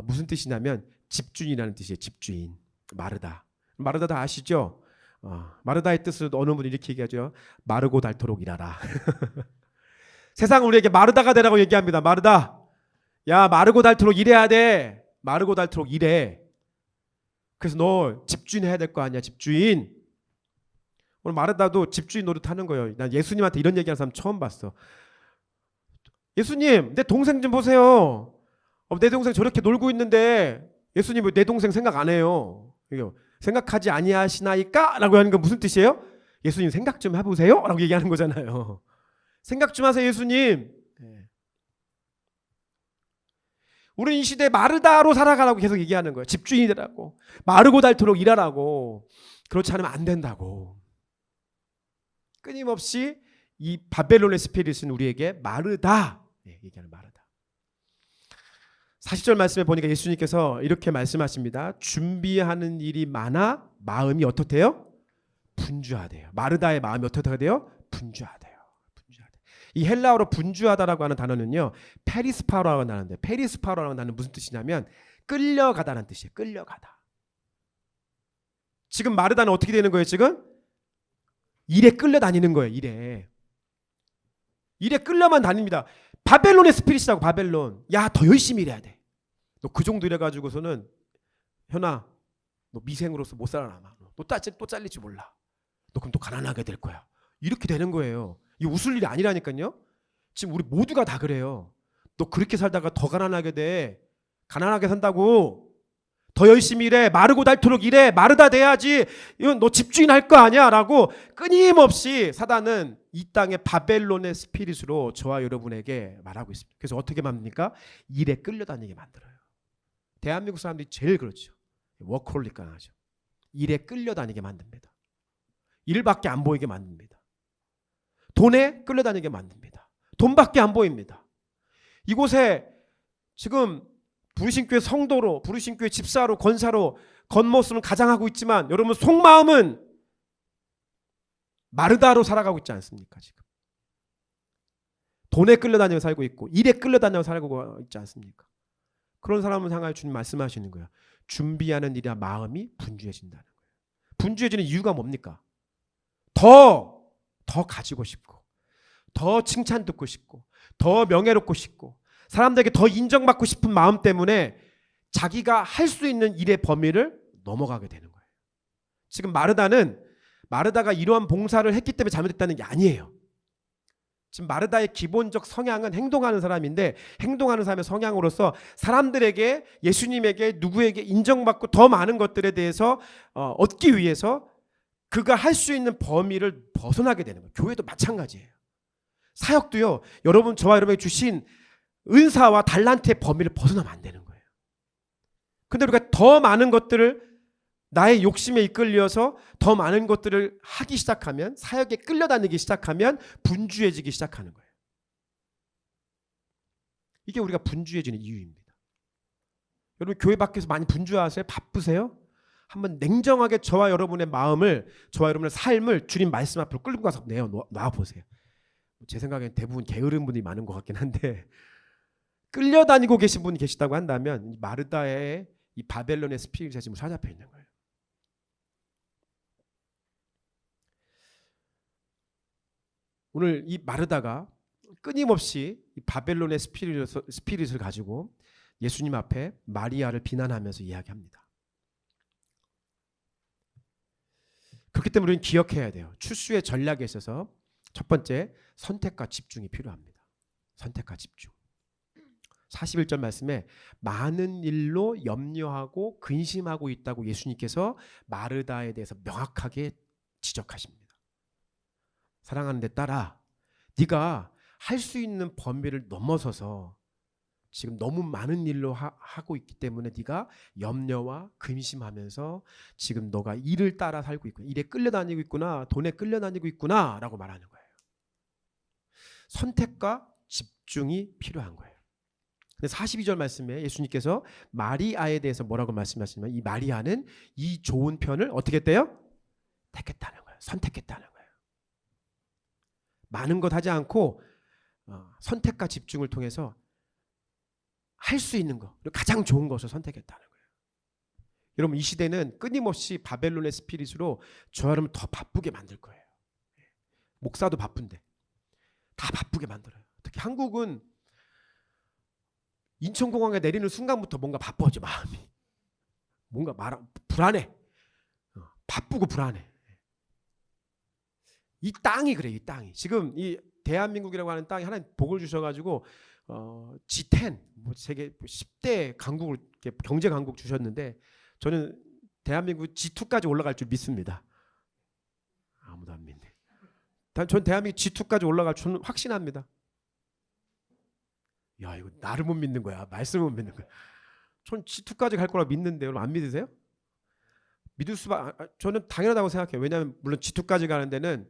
무슨 뜻이냐면 집주인이라는 뜻이에요. 집주인. 마르다. 마르다 다 아시죠? 마르다의 뜻을 어느 분이 이렇게 얘기하죠. 마르고 닳도록 일하라. 세상은 우리에게 마르다가 되라고 얘기합니다. 마르다. 야, 마르고 닳도록 일해야 돼. 마르고 닳도록 일해. 그래서 너 집주인 해야 될 거 아니야. 집주인. 오늘 마르다도 집주인 노릇하는 거예요. 난 예수님한테 이런 얘기하는 사람 처음 봤어. 예수님, 내 동생 좀 보세요. 내 동생 저렇게 놀고 있는데 예수님 왜 내 동생 생각 안 해요? 생각하지 아니하시나이까? 라고 하는 건 무슨 뜻이에요? 예수님 생각 좀 해보세요? 라고 얘기하는 거잖아요. 생각 좀 하세요, 예수님. 우리는 이 시대에 마르다로 살아가라고 계속 얘기하는 거예요. 집주인이 되라고. 마르고 닳도록 일하라고. 그렇지 않으면 안 된다고. 끊임없이 이 바벨론의 스피릿은 우리에게 마르다. 얘기하는 마르다. 40절 말씀에 보니까 예수님께서 이렇게 말씀하십니다. 준비하는 일이 많아 마음이 어떻대요? 분주하대요. 마르다의 마음이 어떻게 돼요? 분주하대요. 이 헬라어로 분주하다라고 하는 단어는요, 페리스파로라고 하는 단어인데, 페리스파로라는 단어는 무슨 뜻이냐면 끌려가다라는 뜻이에요. 끌려가다. 지금 마르다는 어떻게 되는 거예요? 지금 일에 끌려다니는 거예요. 일에 끌려만 다닙니다. 바벨론의 스피릿이라고. 바벨론. 야, 더 열심히 일해야 돼. 너 그 정도 일해가지고서는 현아, 너 미생으로서 못 살아남아. 너 또 잘릴지 몰라. 너 그럼 또 가난하게 될 거야. 이렇게 되는 거예요. 이게 웃을 일이 아니라니까요. 지금 우리 모두가 다 그래요. 너 그렇게 살다가 더 가난하게 돼. 가난하게 산다고. 더 열심히 일해. 마르고 닳도록 일해. 마르다 돼야지. 이건 너 집주인 할 거 아니야. 라고 끊임없이 사단은 이 땅의 바벨론의 스피릿으로 저와 여러분에게 말하고 있습니다. 그래서 어떻게 만듭니까? 일에 끌려다니게 만들어요. 대한민국 사람들이 제일 그렇죠. 워커홀릭 강하죠. 일에 끌려다니게 만듭니다. 일밖에 안 보이게 만듭니다. 돈에 끌려다니게 만듭니다. 돈밖에 안 보입니다. 이곳에 지금 부르심교회 성도로, 부르심교회 집사로, 권사로 겉모습은 가장하고 있지만 여러분 속마음은 마르다로 살아가고 있지 않습니까? 지금 돈에 끌려다니며 살고 있고 일에 끌려다니며 살고 있지 않습니까? 그런 사람을 향하여 주님 말씀하시는 거예요. 준비하는 일이라 마음이 분주해진다는 거예요. 분주해지는 이유가 뭡니까? 더 가지고 싶고, 더 칭찬 듣고 싶고, 더 명예롭고 싶고, 사람들에게 더 인정받고 싶은 마음 때문에 자기가 할 수 있는 일의 범위를 넘어가게 되는 거예요. 지금 마르다가 이러한 봉사를 했기 때문에 잘못했다는 게 아니에요. 지금 마르다의 기본적 성향은 행동하는 사람인데, 행동하는 사람의 성향으로서 사람들에게, 예수님에게, 누구에게 인정받고 더 많은 것들에 대해서 얻기 위해서 그가 할 수 있는 범위를 벗어나게 되는 거예요. 교회도 마찬가지예요. 사역도요, 여러분, 저와 여러분에게 주신 은사와 달란트의 범위를 벗어나면 안 되는 거예요. 근데 우리가 더 많은 것들을 나의 욕심에 이끌려서 더 많은 것들을 하기 시작하면, 사역에 끌려다니기 시작하면 분주해지기 시작하는 거예요. 이게 우리가 분주해지는 이유입니다. 여러분 교회 밖에서 많이 분주하세요? 바쁘세요? 한번 냉정하게 저와 여러분의 마음을, 저와 여러분의 삶을 주님 말씀 앞으로 끌고 가서 놔보세요. 제 생각엔 대부분 게으른 분이 많은 것 같긴 한데, 끌려다니고 계신 분이 계시다고 한다면 이 마르다의 이 바벨론의 스피릿에 지금 사잡혀 있는 거예요. 오늘 이 마르다가 끊임없이 이 바벨론의 스피릿을 가지고 예수님 앞에 마리아를 비난하면서 이야기합니다. 그렇기 때문에 우리는 기억해야 돼요. 출수의 전략에 있어서 첫 번째, 선택과 집중이 필요합니다. 선택과 집중. 41절 말씀에 많은 일로 염려하고 근심하고 있다고 예수님께서 마르다에 대해서 명확하게 지적하십니다. 사랑하는 내 딸아, 네가 할 수 있는 범위를 넘어서서 지금 너무 많은 일로 하고 있기 때문에 네가 염려와 근심하면서 지금 너가 일을 따라 살고 있구나, 일에 끌려다니고 있구나, 돈에 끌려다니고 있구나 라고 말하는 거예요. 선택과 집중이 필요한 거예요. 42절 말씀에 예수님께서 마리아에 대해서 뭐라고 말씀하시냐면, 이 마리아는 이 좋은 편을 어떻게 했대요? 택했다는 거예요. 선택했다는 거예요. 많은 것 하지 않고 선택과 집중을 통해서 할 수 있는 것, 가장 좋은 것을 선택했다는 거예요. 여러분, 이 시대는 끊임없이 바벨론의 스피릿으로 저와 여러분 더 바쁘게 만들 거예요. 목사도 바쁜데 다 바쁘게 만들어요. 특히 한국은 인천공항에 내리는 순간부터 뭔가 바빠져. 마음이 뭔가 불안해. 바쁘고 불안해. 이 땅이 그래. 이 땅이 지금 이 대한민국이라고 하는 땅이 하나님 복을 주셔가지고 G10 세계 10대 강국을, 경제 강국 주셨는데, 저는 대한민국 G2까지 올라갈 줄 믿습니다. 아무도 안 믿네. 전 대한민국 G2까지 올라갈 줄 확신합니다. 야, 이거 나를 못 믿는 거야. 말씀을 못 믿는 거야. 전 G2까지 갈 거라 믿는데 여러분 안 믿으세요? 믿을 수밖에. 저는 당연하다고 생각해요. 왜냐하면 물론 G2까지 가는 데는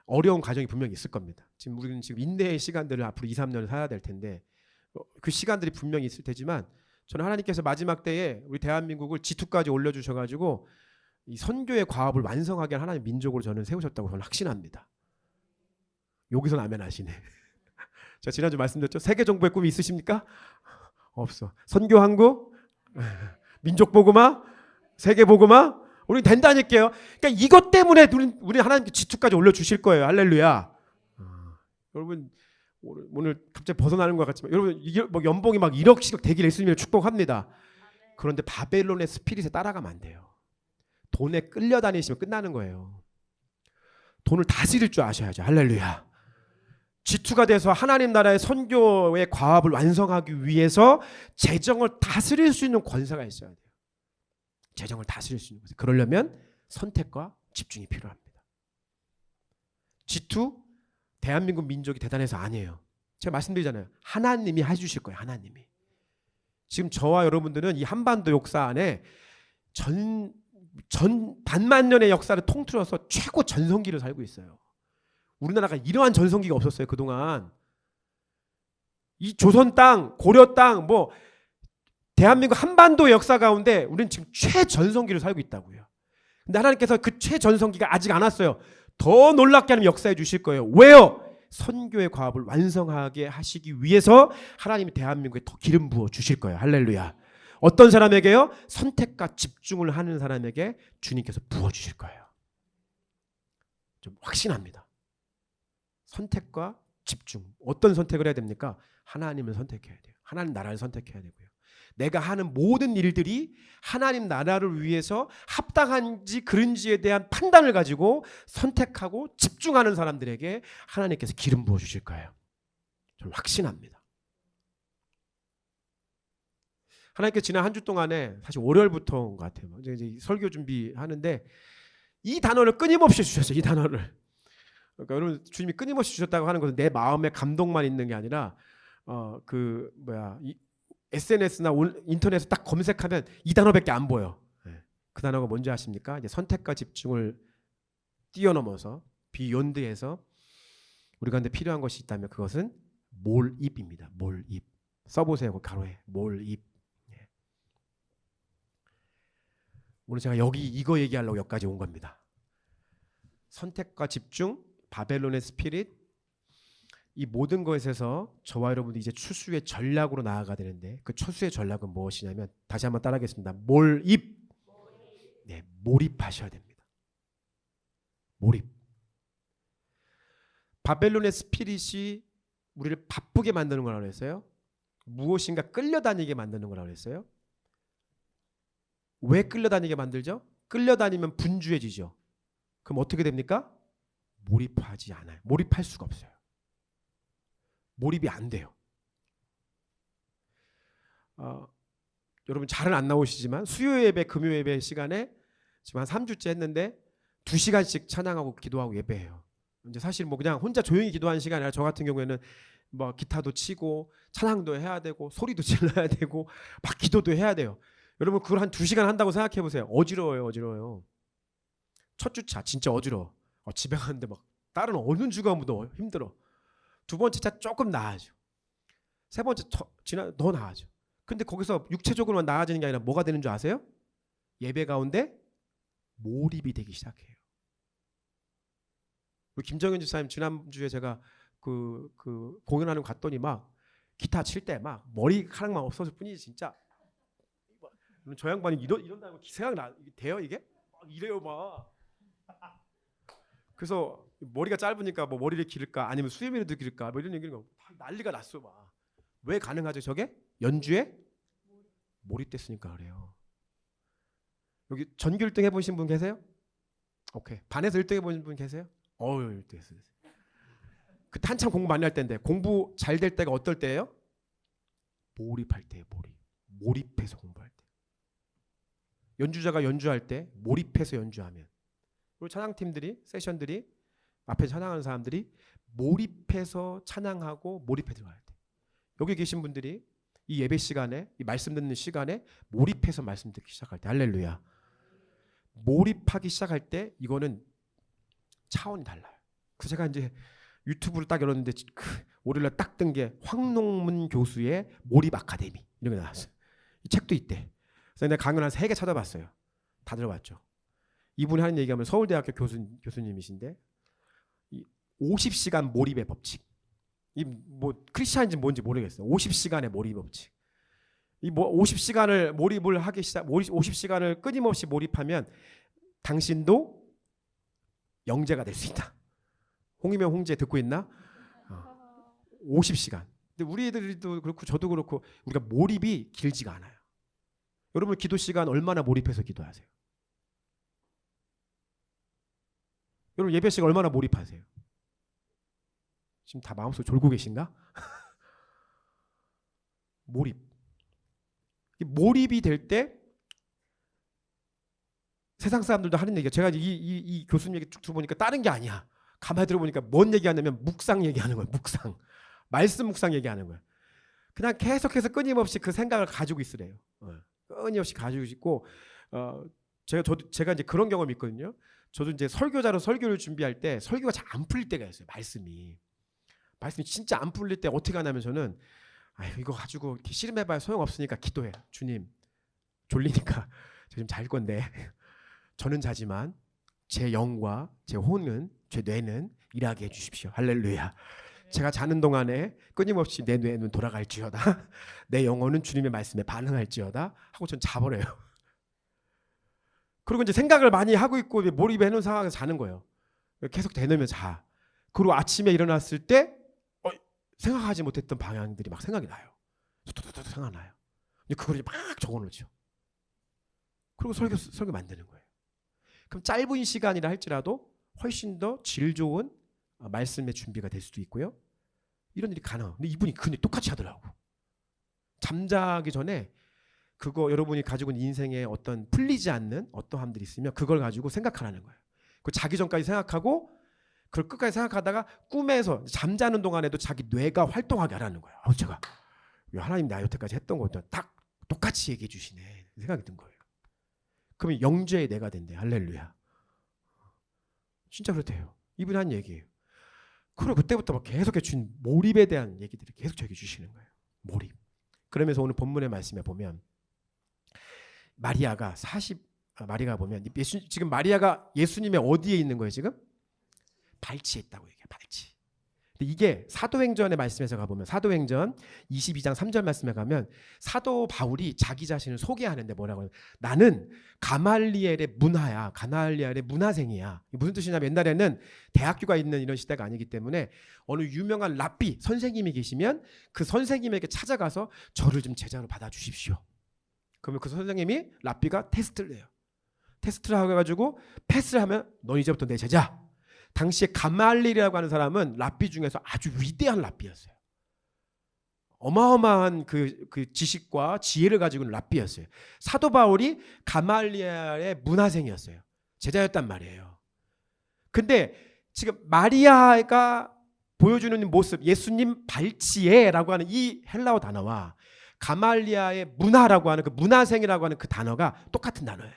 어려운 과정이 분명히 있을 겁니다. 지금 우리는 지금 인내의 시간들을 앞으로 2, 3년을 살아야 될 텐데 그 시간들이 분명히 있을 테지만 저는 하나님께서 마지막 때에 우리 대한민국을 G2까지 올려주셔가지고 이 선교의 과업을 완성하게 한 하나님 민족으로 저는 세우셨다고 저는 확신합니다. 여기서 아멘 하시네. 제가 지난주 말씀드렸죠. 세계 정부의 꿈이 있으십니까? 없어. 선교 한국, 민족 복음화, 세계 복음화, 우리 된다니까요. 그러니까 이것 때문에 우리 하나님께 G2까지 올려주실 거예요. 할렐루야. 여러분 오늘 갑자기 벗어나는 것 같지만 여러분 이게 뭐 연봉이 막 1억씩 되기를 예수님을 축복합니다. 그런데 바벨론의 스피릿에 따라가면 안 돼요. 돈에 끌려다니시면 끝나는 거예요. 돈을 다스릴 줄 아셔야죠. 할렐루야. G2가 돼서 하나님 나라의 선교의 과업을 완성하기 위해서 재정을 다스릴 수 있는 권세가 있어야 돼요. 재정을 다스릴 수 있는 권세. 그러려면 선택과 집중이 필요합니다. G2 대한민국 민족이 대단해서 아니에요. 제가 말씀드리잖아요. 하나님이 해주실 거예요. 하나님이. 지금 저와 여러분들은 이 한반도 역사 안에 전 반만 년의 역사를 통틀어서 최고 전성기를 살고 있어요. 우리나라가 이러한 전성기가 없었어요. 그동안. 이 조선 땅, 고려 땅, 뭐 대한민국 한반도의 역사 가운데 우리는 지금 최전성기를 살고 있다고요. 근데 하나님께서 그 최전성기가 아직 안 왔어요. 더 놀랍게 하는 역사해 주실 거예요. 왜요? 선교의 과업을 완성하게 하시기 위해서 하나님이 대한민국에 더 기름 부어 주실 거예요. 할렐루야. 어떤 사람에게요? 선택과 집중을 하는 사람에게 주님께서 부어 주실 거예요. 좀 확신합니다. 선택과 집중. 어떤 선택을 해야 됩니까? 하나님을 선택해야 돼요. 하나님 나라를 선택해야 되고요. 내가 하는 모든 일들이 하나님 나라를 위해서 합당한지 그른지에 대한 판단을 가지고 선택하고 집중하는 사람들에게 하나님께서 기름 부어 주실 거예요. 저는 확신합니다. 하나님께서 지난 한 주 동안에 사실 월요일부터인 것 같아요. 이제 설교 준비하는데 이 단어를 끊임없이 주셨어요. 이 단어를. 그러니까 여러분 주님이 끊임없이 주셨다고 하는 것은 내 마음에 감동만 있는 게 아니라 SNS나 인터넷에 딱 검색하면 이 단어밖에 안 보여. 그 단어가 뭔지 아십니까? 이제 선택과 집중을 뛰어넘어서 비욘드에서 우리 가운데 필요한 것이 있다면 그것은 몰입입니다. 몰입. 써보세요. 그 가로에 몰입. 오늘 제가 여기 이거 얘기하려고 여기까지 온 겁니다. 선택과 집중, 바벨론의 스피릿, 이 모든 것에서 저와 여러분들이 이제 추수의 전략으로 나아가야 되는데 그 추수의 전략은 무엇이냐면 다시 한번 따라하겠습니다. 몰입. 네, 몰입하셔야 됩니다. 몰입. 바벨론의 스피릿이 우리를 바쁘게 만드는 거라고 했어요. 무엇인가 끌려다니게 만드는 거라고 했어요. 왜 끌려다니게 만들죠? 끌려다니면 분주해지죠. 그럼 어떻게 됩니까? 몰입하지 않아요. 몰입할 수가 없어요. 몰입이 안 돼요. 여러분 잘은 안 나오시지만 수요 예배, 금요 예배 시간에 지금 한 3주째 했는데 2시간씩 찬양하고 기도하고 예배해요. 이제 사실 뭐 그냥 혼자 조용히 기도하는 시간이 아니라 저 같은 경우에는 뭐 기타도 치고 찬양도 해야 되고 소리도 질러야 되고 막 기도도 해야 돼요. 여러분 그걸 한 2시간 한다고 생각해 보세요. 어지러워요. 어지러워요. 첫 주차 진짜 어지러워. 집에 가는데 막 다른 어느 주가 더 힘들어. 두 번째 차 조금 나아져. 세 번째 더 나아져. 근데 거기서 육체적으로만 나아지는 게 아니라 뭐가 되는 줄 아세요? 예배 가운데 몰입이 되기 시작해요. 우리 김정현 집사님 지난주에 제가 그 공연하는 거 갔더니 막 기타 칠 때 막 머리카락만 없어질 뿐이지 진짜 저 양반이 이런다는 거 생각나 돼요 이게? 막 이래요 막. 그래서 머리가 짧으니까 뭐 머리를 기를까 아니면 수염이라도 기를까 뭐 이런 얘기를 막 난리가 났어 막. 왜 가능하죠 저게? 연주에 몰입됐으니까 그래요. 여기 전교 1등 해보신 분 계세요? 오케이. 반에서 1등 해보신 분 계세요? 1등 했어요. 그때 한참 공부 많이 할 때인데 공부 잘 될 때가 어떨 때예요? 몰입할 때예요. 몰입해서 공부할 때. 연주자가 연주할 때 몰입해서 연주하면 우리 찬양팀들이 세션들이 앞에 찬양하는 사람들이 몰입해서 찬양하고 몰입해 들어가야 돼. 여기 계신 분들이 이 예배 시간에, 이 말씀 듣는 시간에 몰입해서 말씀 듣기 시작할 때, 할렐루야. 몰입하기 시작할 때 이거는 차원이 달라요. 그래서 제가 이제 유튜브를 딱 열었는데 월요일날 딱 뜬 게 황농문 교수의 몰입 아카데미 이런 게 나왔어요. 이 책도 있대. 그래서 내가 강연 한 3개 찾아봤어요. 다 들어봤죠. 이분이 하는 얘기하면 서울대학교 교수님이신데 이 50시간 몰입의 법칙. 이 뭐 크리스찬인지 뭔지 모르겠어요. 50시간의 몰입 법칙. 이 뭐 50시간을 몰입을 하기 시작 50시간을 끊임없이 몰입하면 당신도 영재가 될 수 있다. 홍이면 홍재 듣고 있나? 50시간. 근데 우리 애들도 그렇고 저도 그렇고 우리가 몰입이 길지가 않아요. 여러분 기도 시간 얼마나 몰입해서 기도하세요? 여러분 예배 시간 얼마나 몰입하세요? 지금 다 마음속 졸고 계신가? 몰입. 몰입이 될 때 세상 사람들도 하는 얘기가 제가 이 교수님 얘기 쭉 들어보니까 다른 게 아니야. 가만히 들어보니까 뭔 얘기하냐면 묵상 얘기하는 거예요. 묵상. 말씀 묵상 얘기하는 거예요. 그냥 계속해서 끊임없이 그 생각을 가지고 있으래요. 끊임없이 가지고 있고 제가 이제 그런 경험이 있거든요. 저도 이제 설교자로 설교를 준비할 때 설교가 잘 안 풀릴 때가 있어요. 말씀이 진짜 안 풀릴 때 어떻게 하냐면 저는 이거 가지고 이렇게 씨름해봐야 소용없으니까 기도해. 주님 졸리니까 저 지금 잘 건데 저는 자지만 제 영과 제 혼은 제 뇌는 일하게 해주십시오. 할렐루야. 제가 자는 동안에 끊임없이 내 뇌는 돌아갈지어다. 내 영혼은 주님의 말씀에 반응할지어다 하고 전 자버려요. 그리고 이제 생각을 많이 하고 있고 몰입해 놓은 상황에서 자는 거예요. 계속 대놓으면 자. 그리고 아침에 일어났을 때 생각하지 못했던 방향들이 막 생각이 나요. 툭툭툭 생각나요. 그걸 막 적어놓죠. 그리고 설교 만드는 거예요. 그럼 짧은 시간이라 할지라도 훨씬 더 질 좋은 말씀의 준비가 될 수도 있고요. 이런 일이 가능. 근데 이분이 똑같이 하더라고. 잠자기 전에 그거 여러분이 가지고 있는 인생에 어떤 풀리지 않는 어떠함들이 있으면 그걸 가지고 생각하라는 거예요. 그 자기 전까지 생각하고 그걸 끝까지 생각하다가 꿈에서 잠자는 동안에도 자기 뇌가 활동하게 하라는 거예요. 제가 하나님 나 여태까지 했던 것도 딱 똑같이 얘기해 주시네 생각이 든 거예요. 그러면 영죄의 뇌가 된대. 할렐루야. 진짜 그렇대요. 이분이 한 얘기예요. 그리고 그때부터 막 계속해 준 몰입에 대한 얘기들을 계속 저에게 주시는 거예요. 몰입. 그러면서 오늘 본문의 말씀에 보면 마리아가 보면 지금 마리아가 예수님의 어디에 있는 거예요 지금? 발치에 있다고 얘기해요. 발치. 근데 이게 사도행전의 말씀에서 가보면 사도행전 22장 3절 말씀에 가면 사도 바울이 자기 자신을 소개하는데 뭐라고 하냐면 나는 가말리엘의 문하야. 가말리엘의 문하생이야. 무슨 뜻이냐면 옛날에는 대학교가 있는 이런 시대가 아니기 때문에 어느 유명한 랍비 선생님이 계시면 그 선생님에게 찾아가서 저를 좀 제자로 받아주십시오. 그러면 그 선생님이 랍비가 테스트를 해요. 테스트를 해가지고 패스를 하면 넌 이제부터 내 제자. 당시에 가말리엘이라고 하는 사람은 랍비 중에서 아주 위대한 랍비였어요. 어마어마한 그 지식과 지혜를 가지고 있는 랍비였어요. 사도 바울이 가말리엘의 문하생이었어요. 제자였단 말이에요. 근데 지금 마리아가 보여주는 모습, 예수님 발치에라고 하는 이 헬라어 단어와 가말리아의 문하라고 하는 그 문하생이라고 하는 그 단어가 똑같은 단어예요.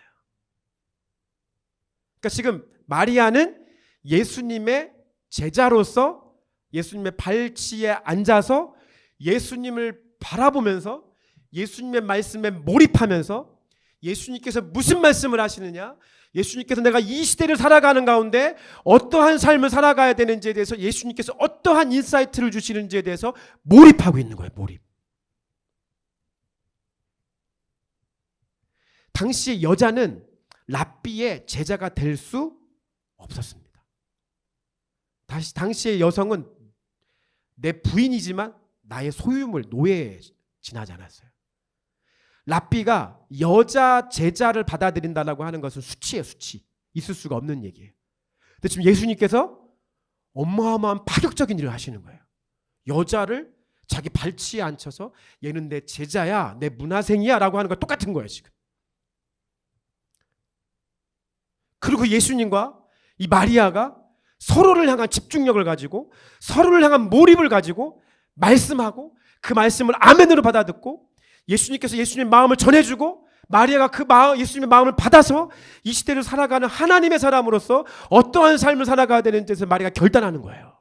그러니까 지금 마리아는 예수님의 제자로서 예수님의 발치에 앉아서 예수님을 바라보면서 예수님의 말씀에 몰입하면서 예수님께서 무슨 말씀을 하시느냐, 예수님께서 내가 이 시대를 살아가는 가운데 어떠한 삶을 살아가야 되는지에 대해서 예수님께서 어떠한 인사이트를 주시는지에 대해서 몰입하고 있는 거예요. 몰입. 당시 여자는 랍비의 제자가 될 수 없었습니다. 당시의 여성은 내 부인이지만 나의 소유물, 노예에 지나지 않았어요. 랍비가 여자 제자를 받아들인다라고 하는 것은 수치예요. 수치. 있을 수가 없는 얘기예요. 근데 지금 예수님께서 어마어마한 파격적인 일을 하시는 거예요. 여자를 자기 발치에 앉혀서 얘는 내 제자야, 내 문하생이야 라고 하는 거 똑같은 거예요 지금. 그리고 예수님과 이 마리아가 서로를 향한 집중력을 가지고 서로를 향한 몰입을 가지고 말씀하고 그 말씀을 아멘으로 받아듣고 예수님께서 예수님의 마음을 전해주고 마리아가 그 예수님의 마음을 받아서 이 시대를 살아가는 하나님의 사람으로서 어떠한 삶을 살아가야 되는지 마리아가 결단하는 거예요.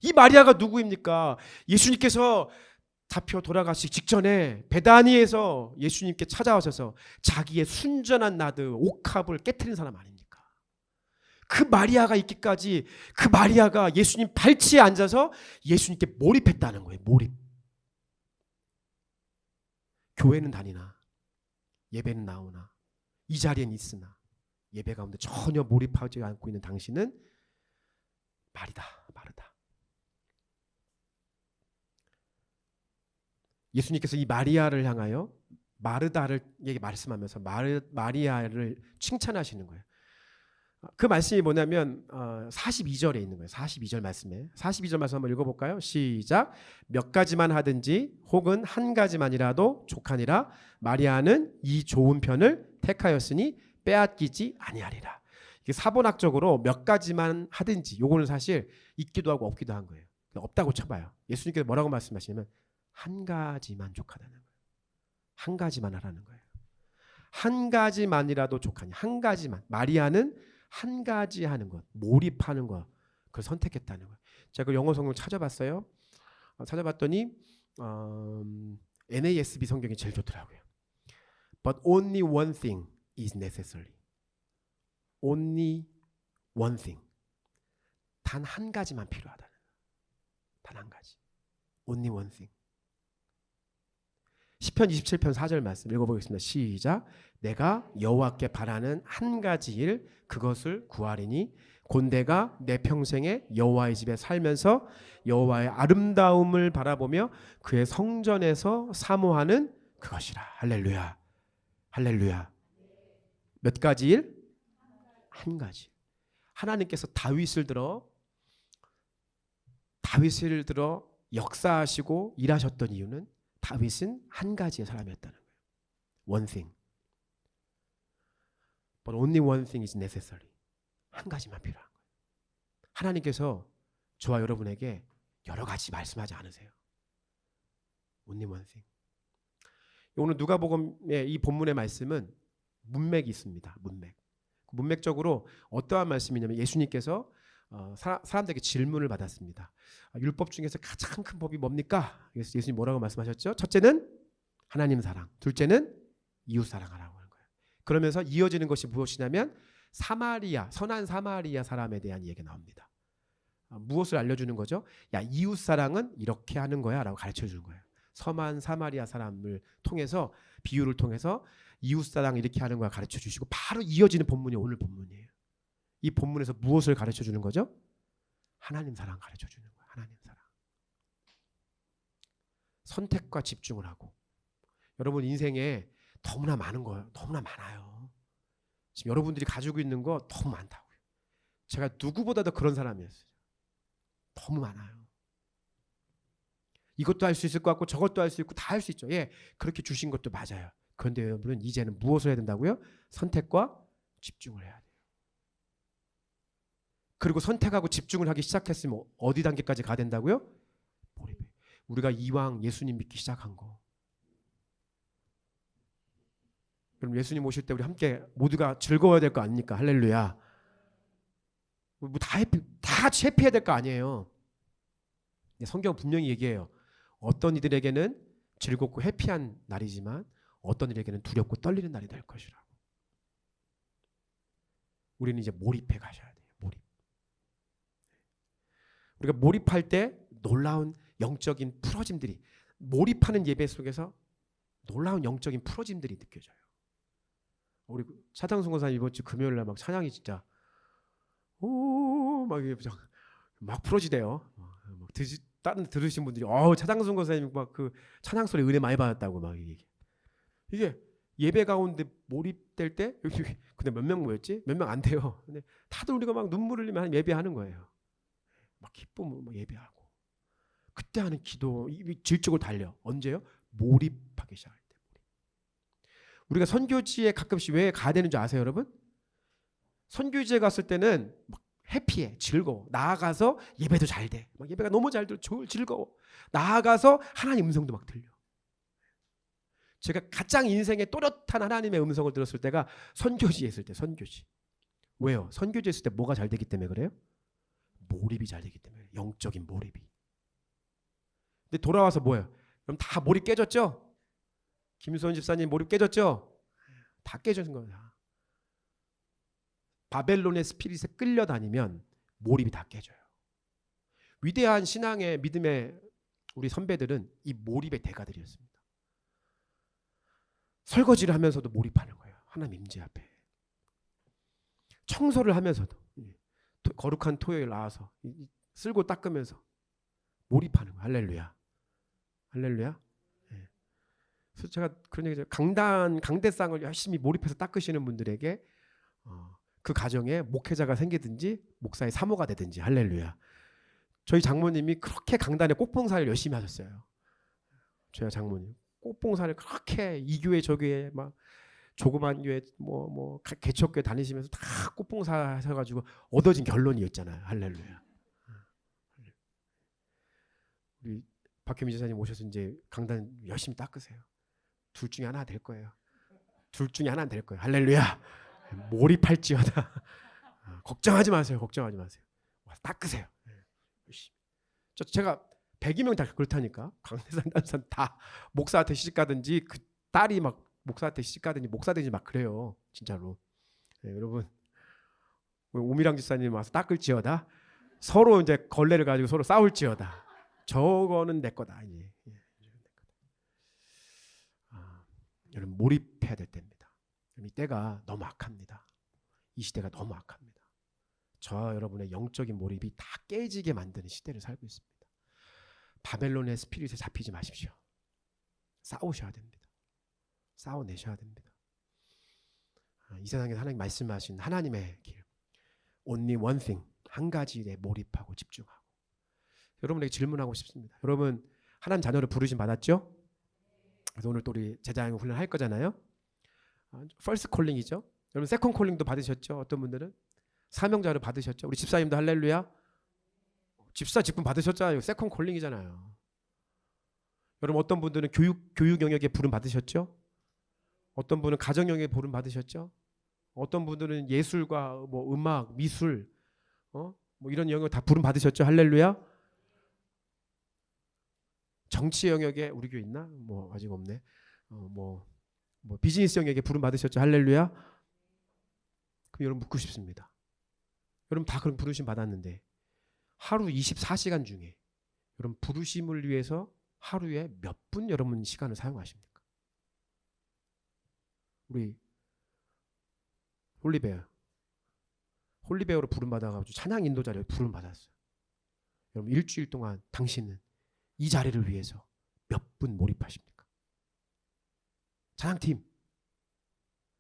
이 마리아가 누구입니까? 예수님께서 잡혀 돌아가시기 직전에 베다니에서 예수님께 찾아오셔서 자기의 순전한 나드 옥합을 깨트린 사람 아닙니까? 그 마리아가 있기까지 그 마리아가 예수님 발치에 앉아서 예수님께 몰입했다는 거예요. 몰입. 교회는 다니나 예배는 나오나 이 자리엔 있으나 예배 가운데 전혀 몰입하지 않고 있는 당신은 마르다. 예수님께서 이 마리아를 향하여 마르다를 말씀하면서 마리아를 칭찬하시는 거예요. 그 말씀이 뭐냐면 42절에 있는 거예요. 42절 말씀에 42절 말씀 한번 읽어볼까요? 시작. 몇 가지만 하든지 혹은 한 가지만이라도 족하니라. 마리아는 이 좋은 편을 택하였으니 빼앗기지 아니하리라. 이게 사본학적으로 몇 가지만 하든지 요거는 사실 있기도 하고 없기도 한 거예요. 없다고 쳐봐요. 예수님께서 뭐라고 말씀하시냐면 한 가지만 족하다는 거예요. 한 가지만 하라는 거예요. 한 가지만이라도 족하니 한 가지만. 마리아는 한 가지 하는 것, 몰입하는 것, 그걸 선택했다는 거예요. 제가 그 영어 성경 찾아봤어요. 찾아봤더니 NASB 성경이 제일 좋더라고요. But only one thing is necessary. Only one thing. 단 한 가지만 필요하다는 거예요. 단 한 가지. Only one thing. 시편 27편 4절 말씀 읽어보겠습니다. 시작. 내가 여호와께 바라는 한 가지 일 그것을 구하리니 곤대가 내 평생에 여호와의 집에 살면서 여호와의 아름다움을 바라보며 그의 성전에서 사모하는 그것이라. 할렐루야. 할렐루야. 몇 가지 일? 한 가지. 하나님께서 다윗을 들어 역사하시고 일하셨던 이유는 다윗은 한 가지의 사람이었다는 거예요. One thing. But only one thing is necessary. 한 가지만 필요한 거예요. 하나님께서 저와 여러분에게 여러 가지 말씀하지 않으세요. Only one thing. 오늘 누가복음의 이 본문의 말씀은 문맥이 있습니다. 문맥적으로 어떠한 말씀이냐면 예수님께서 사람들에게 질문을 받았습니다. 율법 중에서 가장 큰 법이 뭡니까? 예수님 뭐라고 말씀하셨죠? 첫째는 하나님 사랑, 둘째는 이웃 사랑하라고 하는 거예요. 그러면서 이어지는 것이 무엇이냐면 선한 사마리아 사람에 대한 얘기가 나옵니다. 무엇을 알려주는 거죠? 야, 이웃 사랑은 이렇게 하는 거야 라고 가르쳐주는 거예요. 선한 사마리아 사람을 통해서, 비유를 통해서 이웃 사랑 이렇게 하는 거야 가르쳐주시고 바로 이어지는 본문이 오늘 본문이에요. 이 본문에서 무엇을 가르쳐주는 거죠? 하나님 사랑 가르쳐주는 거예요. 하나님 사랑. 선택과 집중을 하고. 여러분 인생에 너무나 많은 거예요. 너무나 많아요. 지금 여러분들이 가지고 있는 거 너무 많다고요. 제가 누구보다도 그런 사람이었어요. 너무 많아요. 이것도 할 수 있을 것 같고 저것도 할 수 있고 다 할 수 있죠. 예, 그렇게 주신 것도 맞아요. 그런데 여러분은 이제는 무엇을 해야 된다고요? 선택과 집중을 해야 돼요. 그리고 선택하고 집중을 하기 시작했으면 어디 단계까지 가야 된다고요? 몰입해. 우리가 이왕 예수님 믿기 시작한 거. 그럼 예수님 오실 때 우리 함께 모두가 즐거워야 될 거 아닙니까? 할렐루야. 뭐 다 같이 해피해야 될 거 아니에요. 성경 분명히 얘기해요. 어떤 이들에게는 즐겁고 해피한 날이지만 어떤 이들에게는 두렵고 떨리는 날이 될 것이라고. 우리는 이제 몰입해 가셔야 돼요. 몰입. 우리가 몰입할 때 놀라운 영적인 풀어짐들이, 몰입하는 예배 속에서 놀라운 영적인 풀어짐들이 느껴져요. 우리 차장순 권사님 이번 주 금요일 날 막 찬양이 진짜 막 풀어지대요. 다른 들으신 분들이 차장순 권사님 막 그 찬양 소리 은혜 많이 받았다고 막 이게 예배 가운데 몰입될 때 여기 근데 몇 명 모였지? 몇 명 안 돼요. 근데 다들 우리가 막 눈물 흘리면 예배하는 거예요. 막 기쁨으로 막 예배하고 그때 하는 기도 질적으로 달려. 언제요? 몰입하기 시작할 때. 우리가 선교지에 가끔씩 왜 가야 되는 줄 아세요, 여러분? 선교지에 갔을 때는 막 해피해, 즐거워. 나아가서 예배도 잘 돼. 막 예배가 너무 잘 들어, 즐거워. 나아가서 하나님 음성도 막 들려. 제가 가장 인생에 또렷한 하나님의 음성을 들었을 때가 선교지에 있을 때, 선교지. 왜요? 선교지에 있을 때 뭐가 잘 되기 때문에 그래요? 몰입이 잘 되기 때문에. 영적인 몰입이. 근데 돌아와서 뭐예요? 그럼 다 몰입 깨졌죠? 김수원 집사님 몰입 깨졌죠? 다 깨져진 거야. 바벨론의 스피릿에 끌려다니면 몰입이 다 깨져요. 위대한 신앙의 믿음의 우리 선배들은 이 몰입의 대가들이었습니다. 설거지를 하면서도 몰입하는 거예요. 하나님 임재 앞에. 청소를 하면서도 거룩한 토요일 나와서 쓸고 닦으면서 몰입하는 거예요. 할렐루야. 할렐루야. 네. 그래서 제가 그런 얘기죠. 강대상을 열심히 몰입해서 닦으시는 분들에게 그 가정에 목회자가 생기든지 목사의 사모가 되든지 할렐루야. 저희 장모님이 그렇게 강단에 꼭봉사를 열심히 하셨어요. 저희 장모님 꼭봉사를 그렇게 이 교회 저 교회 막 조그만 교회 뭐 개척교회 다니시면서 다 꼭봉사 하셔가지고 얻어진 결론이었잖아요. 할렐루야. 우리 박혜민 지사님 오셔서 이제 강단 열심히 닦으세요. 둘 중에 하나 될 거예요. 둘 중에 하나 될 거예요. 할렐루야. 몰입할지어다. 걱정하지 마세요. 걱정하지 마세요. 와서 닦으세요. 열심히. 제가 100여 명 다 그렇다니까. 강대상 단산 다 목사한테 시집가든지 그 딸이 막 목사한테 시집가든지 목사 되지 막 그래요. 진짜로. 네, 여러분 오미랑 집사님 와서 닦을지어다. 서로 이제 걸레를 가지고 서로 싸울지어다. 저거는 내 거다. 이제. 여러분 몰입해야 될 때입니다. 이 때가 너무 악합니다. 이 시대가 너무 악합니다. 저와 여러분의 영적인 몰입이 다 깨지게 만드는 시대를 살고 있습니다. 바벨론의 스피릿에 잡히지 마십시오. 싸우셔야 됩니다. 싸워내셔야 됩니다. 이 세상에서 하나님 말씀하신 하나님의 길, only one thing, 한 가지에 몰입하고 집중하고. 여러분에게 질문하고 싶습니다. 여러분 하나님 자녀를 부르심 받았죠? 그래서 오늘 또 우리 제자형 훈련 할 거잖아요. 퍼스트 콜링이죠. 여러분 세컨 콜링도 받으셨죠? 어떤 분들은 사명자를 받으셨죠? 우리 집사님도 할렐루야. 집사 직분 받으셨잖아요. 세컨 콜링이잖아요. 여러분 어떤 분들은 교육 영역에 부름 받으셨죠? 어떤 분은 가정 영역에 부름 받으셨죠? 어떤 분들은 예술과 뭐 음악, 미술, 뭐 이런 영역 다 부름 받으셨죠? 할렐루야. 정치 영역에 우리 교회 있나? 뭐 아직 없네. 뭐 비즈니스 영역에 부름 받으셨죠? 할렐루야. 그럼 여러분 묻고 싶습니다. 여러분 다 그런 부르심 받았는데 하루 24시간 중에 여러분 부르심을 위해서 하루에 몇 분 여러분 시간을 사용하십니까? 우리 홀리베어로 부름 받아가지고 찬양 인도 자리에 부름 받았어요. 여러분 일주일 동안 당신은 이 자리를 위해서 몇 분 몰입하십니까? 찬양팀,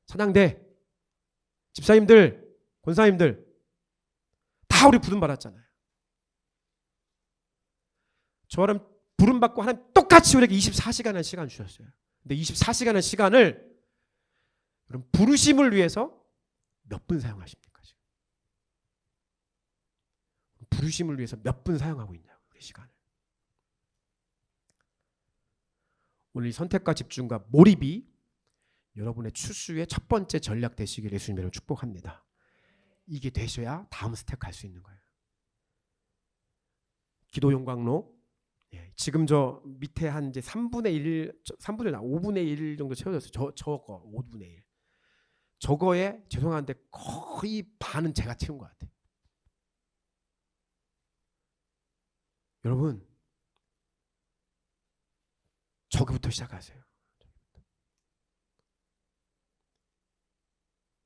찬양대, 집사님들, 권사님들 다 우리 부름 받았잖아요. 저랑 부름 받고 하나님 똑같이 우리에게 24시간의 시간 주셨어요. 근데 24시간의 시간을 여러분 부르심을 위해서 몇 분 사용하십니까? 지금? 부르심을 위해서 몇 분 사용하고 있냐고 우리 시간을. 오늘 선택과 집중과 몰입이 여러분의 추수의 첫 번째 전략 되시기를 예수님으로 축복합니다. 이게 되셔야 다음 스텝 갈 수 있는 거예요. 기도 용광로. 지금 저 밑에 한 이제 3분의 1, 5분의 1 정도 채워졌어요. 저거 5분의 1. 저거에 죄송한데 거의 반은 제가 채운 것 같아요. 여러분 저기부터 시작하세요.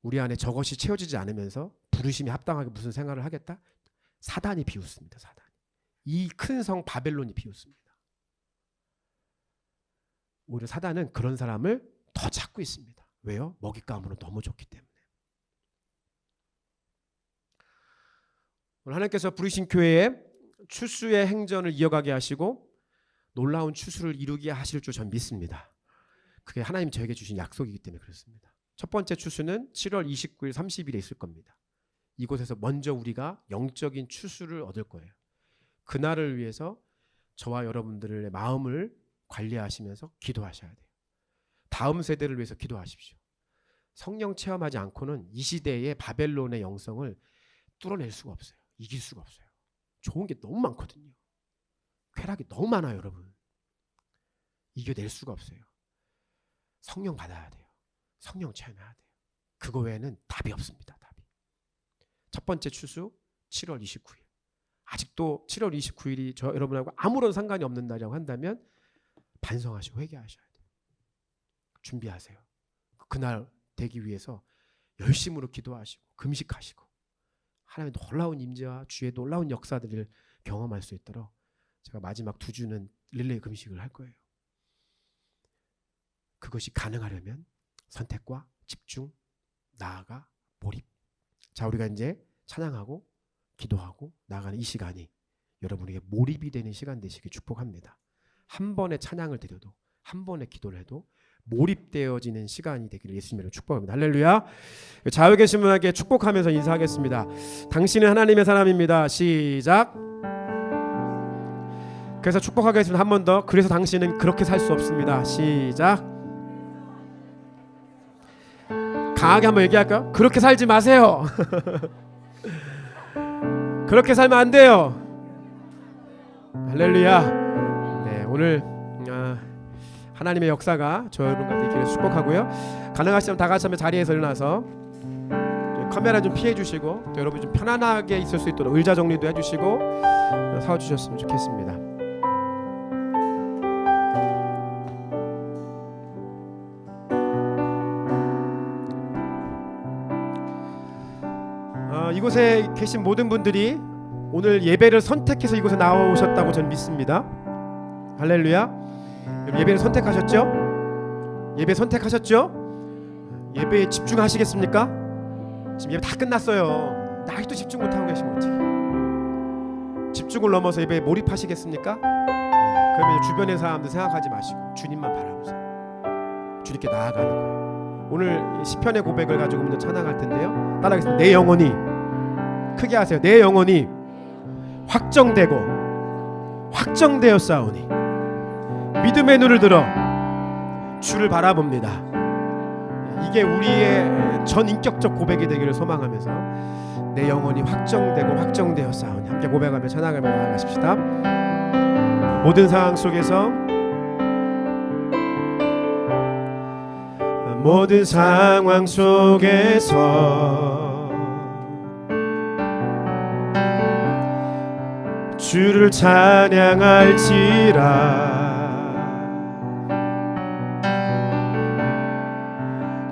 우리 안에 저것이 채워지지 않으면서 부르심이 합당하게 무슨 생활을 하겠다? 사단이 비웃습니다. 사단이. 이 큰 성 바벨론이 비웃습니다. 오히려 사단은 그런 사람을 더 찾고 있습니다. 왜요? 먹잇감으로 너무 좋기 때문에. 오늘 하나님께서 부르신 교회에 추수의 행전을 이어가게 하시고 놀라운 추수를 이루게 하실 줄 전 믿습니다. 그게 하나님 저에게 주신 약속이기 때문에 그렇습니다. 첫 번째 추수는 7월 29일, 30일에 있을 겁니다. 이곳에서 먼저 우리가 영적인 추수를 얻을 거예요. 그날을 위해서 저와 여러분들의 마음을 관리하시면서 기도하셔야 돼요. 다음 세대를 위해서 기도하십시오. 성령 체험하지 않고는 이 시대의 바벨론의 영성을 뚫어낼 수가 없어요. 이길 수가 없어요. 좋은 게 너무 많거든요. 쾌락이 너무 많아요, 여러분. 이겨낼 수가 없어요. 성령 받아야 돼요. 성령 체험해야 돼요. 그거 외에는 답이 없습니다. 답이. 첫 번째 추수 7월 29일. 아직도 7월 29일이 저 여러분하고 아무런 상관이 없는 날이라고 한다면 반성하시고 회개하셔야 돼요. 준비하세요. 그날 되기 위해서 열심으로 기도하시고 금식하시고 하나님의 놀라운 임재와 주의 놀라운 역사들을 경험할 수 있도록 제가 마지막 2주는 릴레이 금식을 할 거예요. 그것이 가능하려면 선택과 집중, 나아가 몰입. 자, 우리가 이제 찬양하고 기도하고 나아가는 이 시간이 여러분에게 몰입이 되는 시간 되시길 축복합니다. 한 번의 찬양을 드려도 한 번의 기도를 해도 몰입되어지는 시간이 되기를 예수님으로 축복합니다. 할렐루야. 좌우에 계신 분에게 축복하면서 인사하겠습니다. 당신은 하나님의 사람입니다. 시작. 그래서 축복하겠습니다. 한 번 더. 그래서 당신은 그렇게 살 수 없습니다. 시작. 강하게 한번 얘기할까요? 그렇게 살지 마세요. 그렇게 살면 안 돼요. 할렐루야. 네, 오늘 하나님의 역사가 저 여러분 가운데 있기를 축복하고요. 가능하시면 다 같이 한번 자리에서 일어나서 카메라 좀 피해 주시고 또 여러분 좀 편안하게 있을 수 있도록 의자 정리도 해 주시고 서 주셨으면 좋겠습니다. 이곳에 계신 모든 분들이 오늘 예배를 선택해서 이곳에 나오셨다고 저는 믿습니다. 할렐루야. 예배를 선택하셨죠? 예배 선택하셨죠? 예배에 집중하시겠습니까? 지금 예배 다 끝났어요. 아직도 집중 못하고 계시면 어떡해. 집중을 넘어서 예배에 몰입하시겠습니까? 그러면 주변의 사람들 생각하지 마시고 주님만 바라보세요. 주님께 나아가는 거예요. 오늘 시편의 고백을 가지고 먼저 찬양할 텐데요. 따라하겠습니다. 내 영혼이, 크게 하세요. 내 영혼이 확정되어 싸우니 믿음의 눈을 들어 주를 바라봅니다. 이게 우리의 전인격적 고백이 되기를 소망하면서 내 영혼이 확정되어 싸우니 함께 고백하며 찬양하며 나아가십시다. 모든 상황 속에서 주를 찬양할지라.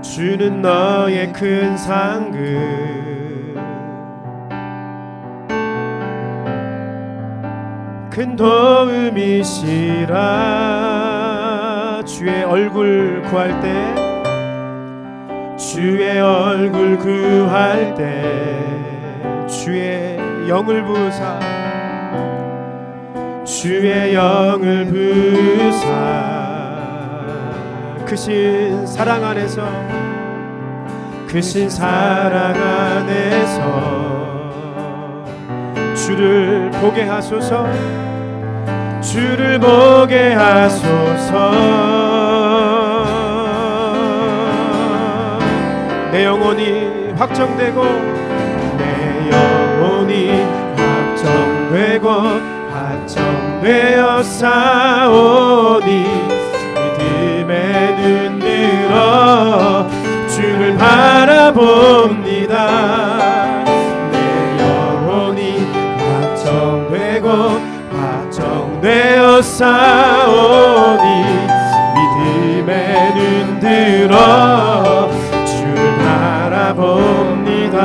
주는 너의 큰 상급, 큰 도움이시라. 주의 얼굴 구할 때, 주의 얼굴 구할 때, 주의 영을 부사, 주의 영을 부사. 크신 사랑 안에서, 크신 사랑 안에서 주를 보게 하소서. 주를 보게 하소서. 내 영혼이 확정되고, 내 영혼이 확정되어 싸우니 믿음의 눈 들어 주를 바라봅니다. 내 영혼이 확정되어 싸우니 믿음의 눈 들어 주를 바라봅니다.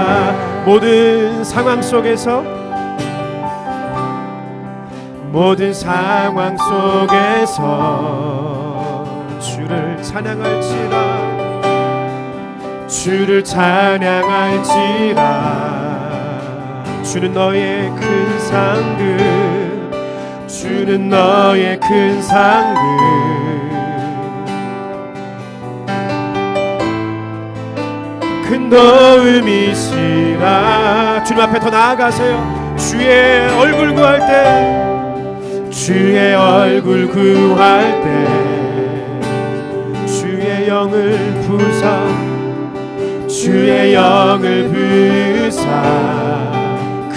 모든 상황 속에서 주를 찬양할지라. 주는 너의 큰 상급, 주는 너의 큰 상급. 큰 도움이시라. 주님 앞에 더 나아가세요. 주의 얼굴 구할 때, 주의 얼굴 구할 때, 주의 영을 부사, 주의 영을 부사,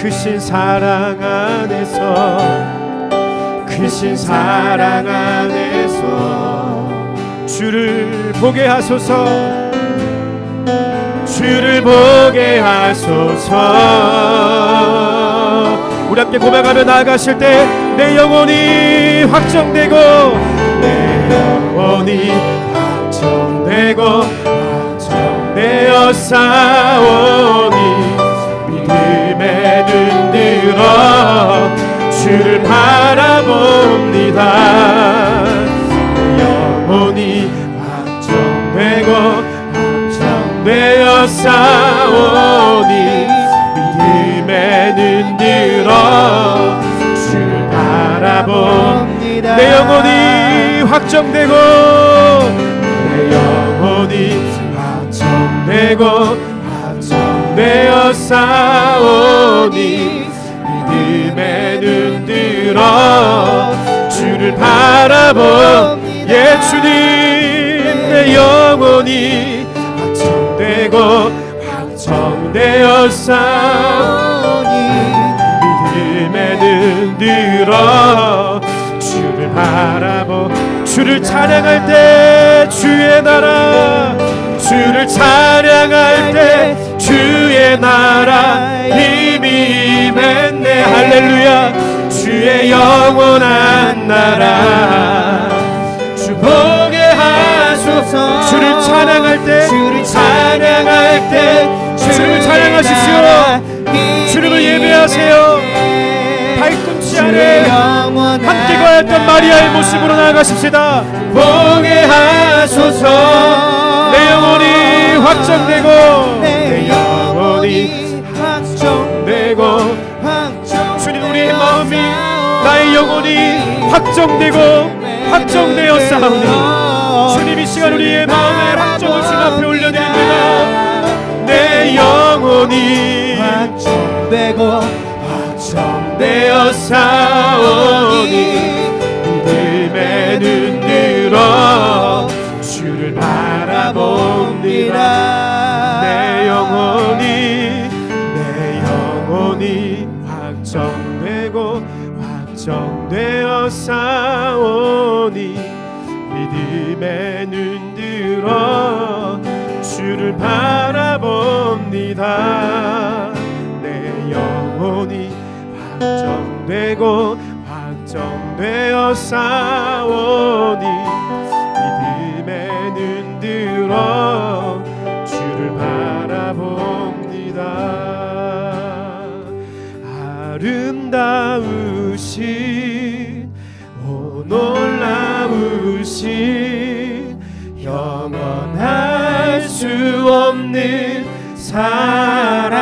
크신 사랑 안에서, 크신 사랑 안에서 주를 보게 하소서, 주를 보게 하소서. 우리 함께 고백하며 나아가실 때 내 영혼이 확정되고, 내 영혼이 확정되고 확정되어 싸우니 믿음에 눈 들어 주를 바라봅니다. 내 영혼이 확정되고 확정되어 싸우니 믿음에 눈 들어 주를 바라봅니다. 내 영혼이 확정되고, 내 영혼이 확정되고 확정되어 싸우니 믿음에 눈 들어 주를 바라봅니다. 예 주님, 내 영혼이 확정되고 확정되어 싸우니 믿음에 눈 들어 주를 바라보. 주를 찬양할 때 주의 나라, 주를 찬양할 때 주의 나라 힘이 임했네. 할렐루야. 주의 영원한 나라 주 보게 하소서. 주를 찬양할 때, 주를 찬양할 때 주를 찬양하십시오. 주님을 예배하세요. 발꿈치 아래 함께 거했던 마리아의 모습으로 나아가십시다. 보게 하소서. 내 영혼이 확정되고, 내 영혼이 확정되고, 주님 우리의 마음이, 나의 영혼이 확정되고 확정되어 싸우니 주님 이 시간 우리의 마음의 확정을 주님 앞에 올려드립니다. 내 영혼이 확정되고 확정되어 싸우니 믿음에 눈 들어 주를 바라봅니다. 내 영혼이 확정되고 확정되어 싸우니 믿음에 눈 들어 주를 바라봅니다. 내 영혼이 확정되고 확정되어 싸우니 믿음에 눈 들어 주를 바라봅니다. 아름다우신 오 놀라우신 영원할 수 없는 사랑,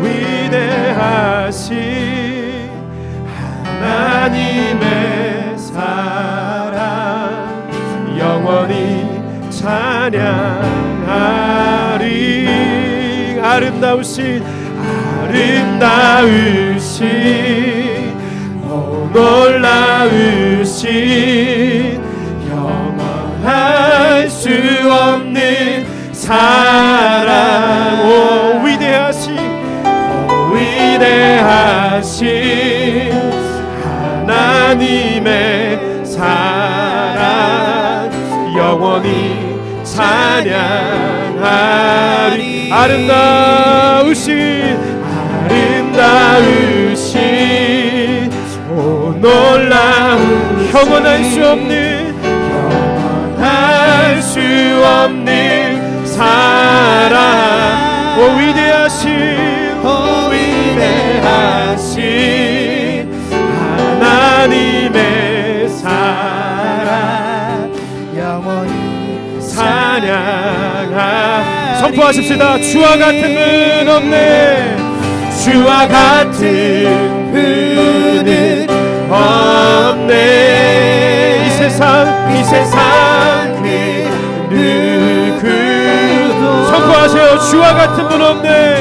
위대하신 하나님의 사랑 영원히 찬양하리. 아름다우신 오 놀라우신 영원할 수 없는 사랑, 오 위대하신 하나님의 사랑 영원히 찬양하리. 아름다우신 오 놀라운 영원할 수 없는 사랑, 오 위대하신 하나님의 사랑 영원히 찬양하. 선포하십시다. 주와 같은 분 없네. 주와 같은 분은 없네. 이 세상 그 주와 같은 분 없네.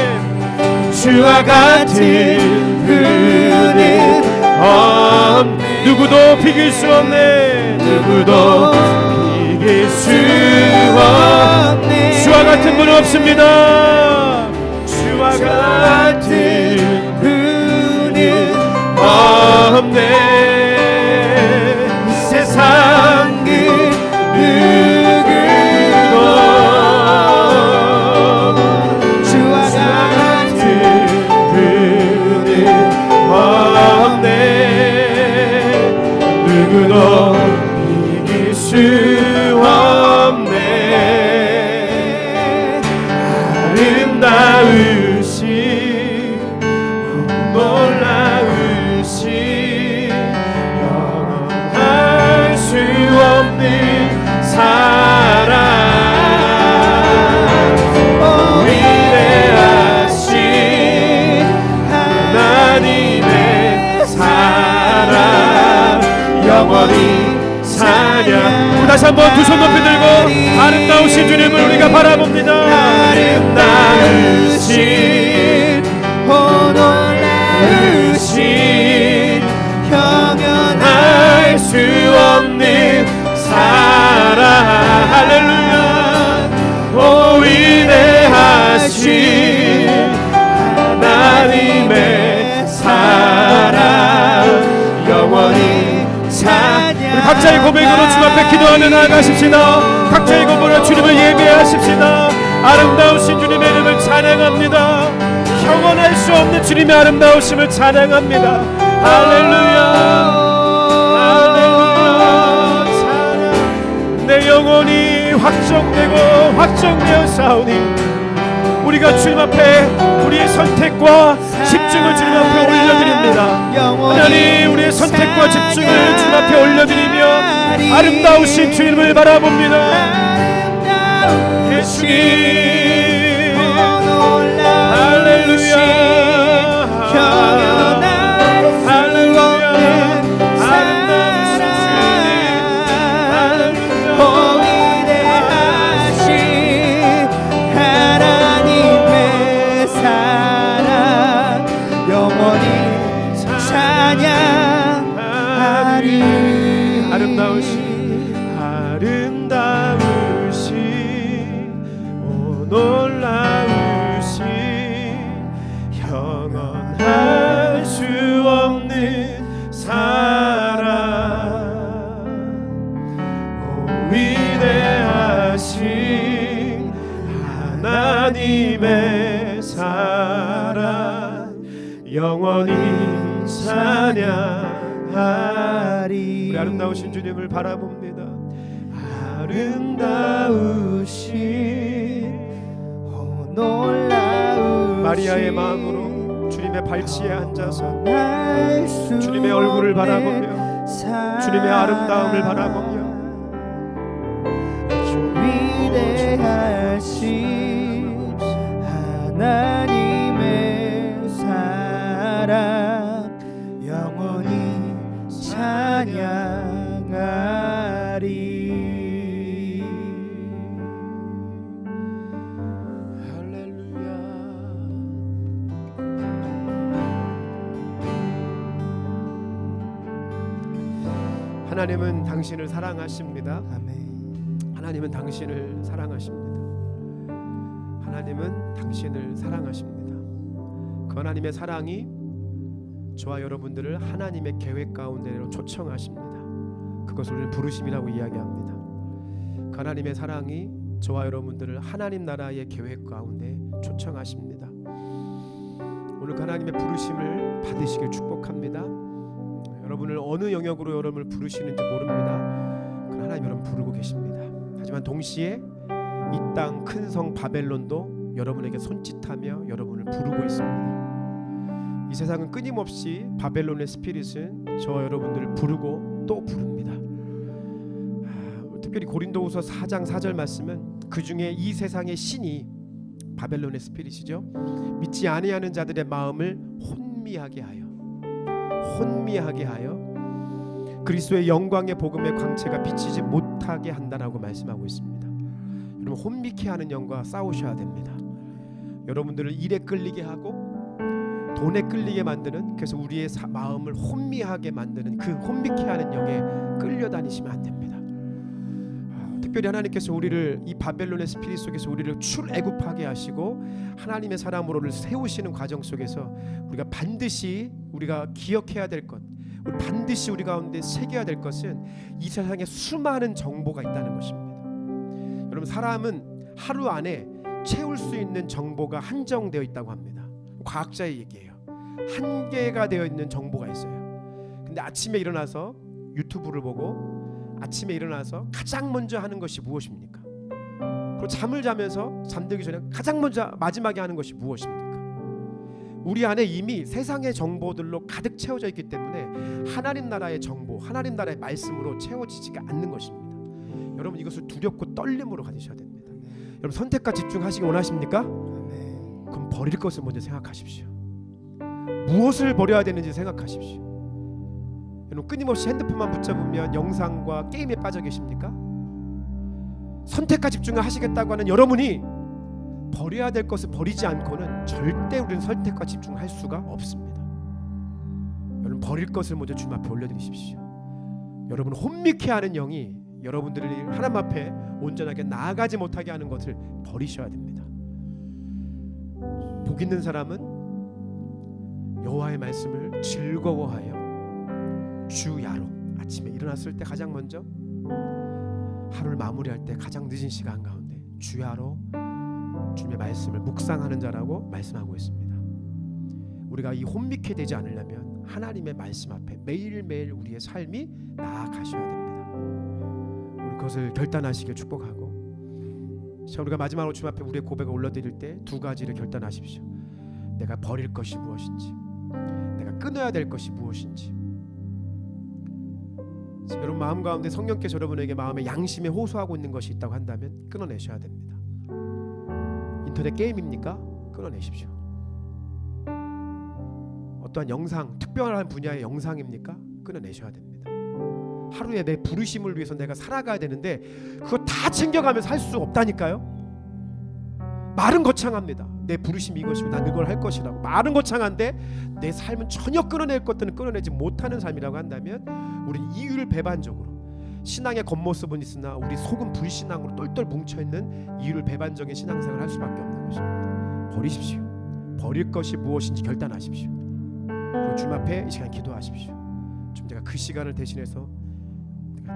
주와 같은 분은 없네. 누구도 비길 수 없네. 누구도 비길 수 없네. 주와 같은 분 없습니다. 주와 같은 분은 없네. 세상 그 누구도 주와 같은 분은 없네. 누구도 비길 수 없네. 아름다우신 놀라우신 영원할 수 없는 사랑 위대하신 하나님의 사랑 영원히 찬양. 다시 한번 두 손 높이 들고 아름다우신 주님을 우리가 바라봅니다. 아름다우신 놀라우신 형연할 수 없는 사랑 할렐루야. 오 위대하신 하나님의 사랑 영원히 찬양. 우리 각자의 고백으로 주 앞에 기도하며 나아가십시다. 각자의 고백으로 주님을 예배하십시다. 아름다우신 주님의 이름을 찬양합니다. 형언할 수 없는 주님의 아름다우심을 찬양합니다. 할렐루야 할렐루야 찬양. 내 영혼이 확정되고 확정되어 사오니 우리가 주님 앞에 우리의 선택과 집중을 주님 앞에 올려드립니다. 하나님 우리의 선택과 집중을 주님 앞에 올려드리며 아름다우신 주님을 바라봅니다. 예수님 할렐루야 할렐루야 아름다우신 주님 하나님의 사랑 영원히 찬양하리. 아름다우신 오 놀라우신 영원할 수 없는 사랑 오 위대하신 하나님의 사랑 영원히 찬양하리. 우리 아름다우신 주님을 바라봅니다. 아름다우신 놀라우신 마리아의 마음으로 주님의 발치에 앉아서 주님의 얼굴을 바라보며 주님의 아름다움을 바라보며 위대하신 하나님의 사랑 영원히 찬양하리. 하나님은 당신을 사랑하십니다. 아멘. 하나님은 당신을 사랑하십니다. 하나님은 당신을 사랑하십니다. 그 하나님의 사랑이 저와 여러분들을 하나님의 계획 가운데로 초청하십니다. 그것을 우리는 부르심이라고 이야기합니다. 그 하나님의 사랑이 저와 여러분들을 하나님 나라의 계획 가운데 초청하십니다. 오늘 그 하나님의 부르심을 받으시길 축복합니다. 여러분을 어느 영역으로 여러분을 부르시는지 모릅니다. 그러나 하나님 여러분 부르고 계십니다. 하지만 동시에 이 땅 큰 성 바벨론도 여러분에게 손짓하며 여러분을 부르고 있습니다. 이 세상은 끊임없이 바벨론의 스피릿은 저와 여러분들을 부르고 또 부릅니다. 특별히 고린도후서 4장 4절 말씀은 그 중에 이 세상의 신이 바벨론의 스피릿이죠. 믿지 아니하는 자들의 마음을 혼미하게 하여 그리스도의 영광의 복음의 광채가 비치지 못하게 한다라고 말씀하고 있습니다. 여러분 혼미케 하는 영과 싸우셔야 됩니다. 여러분들을 일에 끌리게 하고 돈에 끌리게 만드는, 그래서 우리의 마음을 혼미하게 만드는 그 혼미케 하는 영에 끌려다니시면 안 됩니다. 특별히 하나님께서 우리를 이 바벨론의 스피릿 속에서 우리를 출애굽하게 하시고 하나님의 사람으로를 세우시는 과정 속에서 우리가 반드시 우리가 기억해야 될 것, 우리 반드시 우리 가운데 새겨야 될 것은 이 세상에 수많은 정보가 있다는 것입니다. 여러분, 사람은 하루 안에 채울 수 있는 정보가 한정되어 있다고 합니다. 과학자의 얘기예요. 한계가 되어 있는 정보가 있어요. 근데 아침에 일어나서 유튜브를 보고 아침에 일어나서 가장 먼저 하는 것이 무엇입니까? 그리고 잠을 자면서 잠들기 전에 가장 먼저 마지막에 하는 것이 무엇입니까? 우리 안에 이미 세상의 정보들로 가득 채워져 있기 때문에 하나님 나라의 정보, 하나님 나라의 말씀으로 채워지지가 않는 것입니다. 여러분, 이것을 두렵고 떨림으로 가지셔야 됩니다. 여러분, 선택과 집중하시기 원하십니까? 그럼 버릴 것을 먼저 생각하십시오. 무엇을 버려야 되는지 생각하십시오. 여러분, 끊임없이 핸드폰만 붙잡으면 영상과 게임에 빠져 계십니까? 선택과 집중을 하시겠다고 하는 여러분이 버려야 될 것을 버리지 않고는 절대 우리는 선택과 집중을 할 수가 없습니다. 여러분, 버릴 것을 먼저 주님 앞에 올려드리십시오. 여러분, 혼미케 하는 영이 여러분들이 하나님 앞에 온전하게 나아가지 못하게 하는 것을 버리셔야 됩니다. 복 있는 사람은 여호와의 말씀을 즐거워하여 주야로, 아침에 일어났을 때 가장 먼저, 하루를 마무리할 때 가장 늦은 시간 가운데 주야로 주님의 말씀을 묵상하는 자라고 말씀하고 있습니다. 우리가 이 혼미케 되지 않으려면 하나님의 말씀 앞에 매일매일 우리의 삶이 나아가셔야 됩니다. 우리 그것을 결단하시길 축복하고, 자, 우리가 마지막으로 주님 앞에 우리의 고백을 올려드릴 때 두 가지를 결단하십시오. 내가 버릴 것이 무엇인지, 내가 끊어야 될 것이 무엇인지. 여러분 마음 가운데 성령께서 여러분에게 마음에 양심에 호소하고 있는 것이 있다고 한다면 끊어내셔야 됩니다. 인터넷 게임입니까? 끊어내십시오. 어떠한 영상, 특별한 분야의 영상입니까? 끊어내셔야 됩니다. 하루에 내 부르심을 위해서 내가 살아가야 되는데 그거 다 챙겨가면서 할 수 없다니까요. 말은 거창합니다. 내 부르심이 이것이고 난 이걸 할 것이라고 말은 거창한데 내 삶은 전혀 끊어낼 것들은 끊어내지 못하는 삶이라고 한다면 우리는 이유를 배반적으로, 신앙의 겉모습은 있으나 우리 속은 불신앙으로 똘똘 뭉쳐있는 이유를 배반적인 신앙생활을 할 수밖에 없는 것입니다. 버리십시오. 버릴 것이 무엇인지 결단하십시오. 그리고 주님 앞에 이 시간 기도하십시오. 좀 제가 그 시간을 대신해서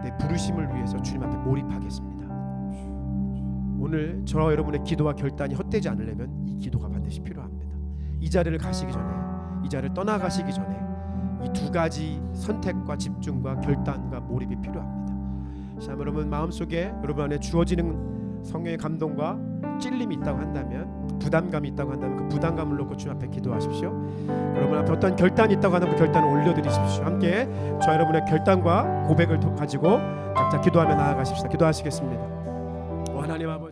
내 부르심을 위해서 주님 앞에 몰입하겠습니다. 오늘 저와 여러분의 기도와 결단이 헛되지 않으려면 이 기도가 반드시 필요합니다. 이 자리를 가시기 전에, 이 자리를 떠나가시기 전에 이 두 가지 선택과 집중과 결단과 몰입이 필요합니다. 자, 여러분 마음속에 여러분 안에 주어지는 성령의 감동과 찔림이 있다고 한다면, 부담감이 있다고 한다면 그 부담감을 놓고 주님 앞에 기도하십시오. 여러분 앞에 어떤 결단이 있다고 하면 그 결단을 올려드리십시오. 함께 저 여러분의 결단과 고백을 가지고 각자 기도하며 나아가십시다. 기도하시겠습니다. 하나님 아버지,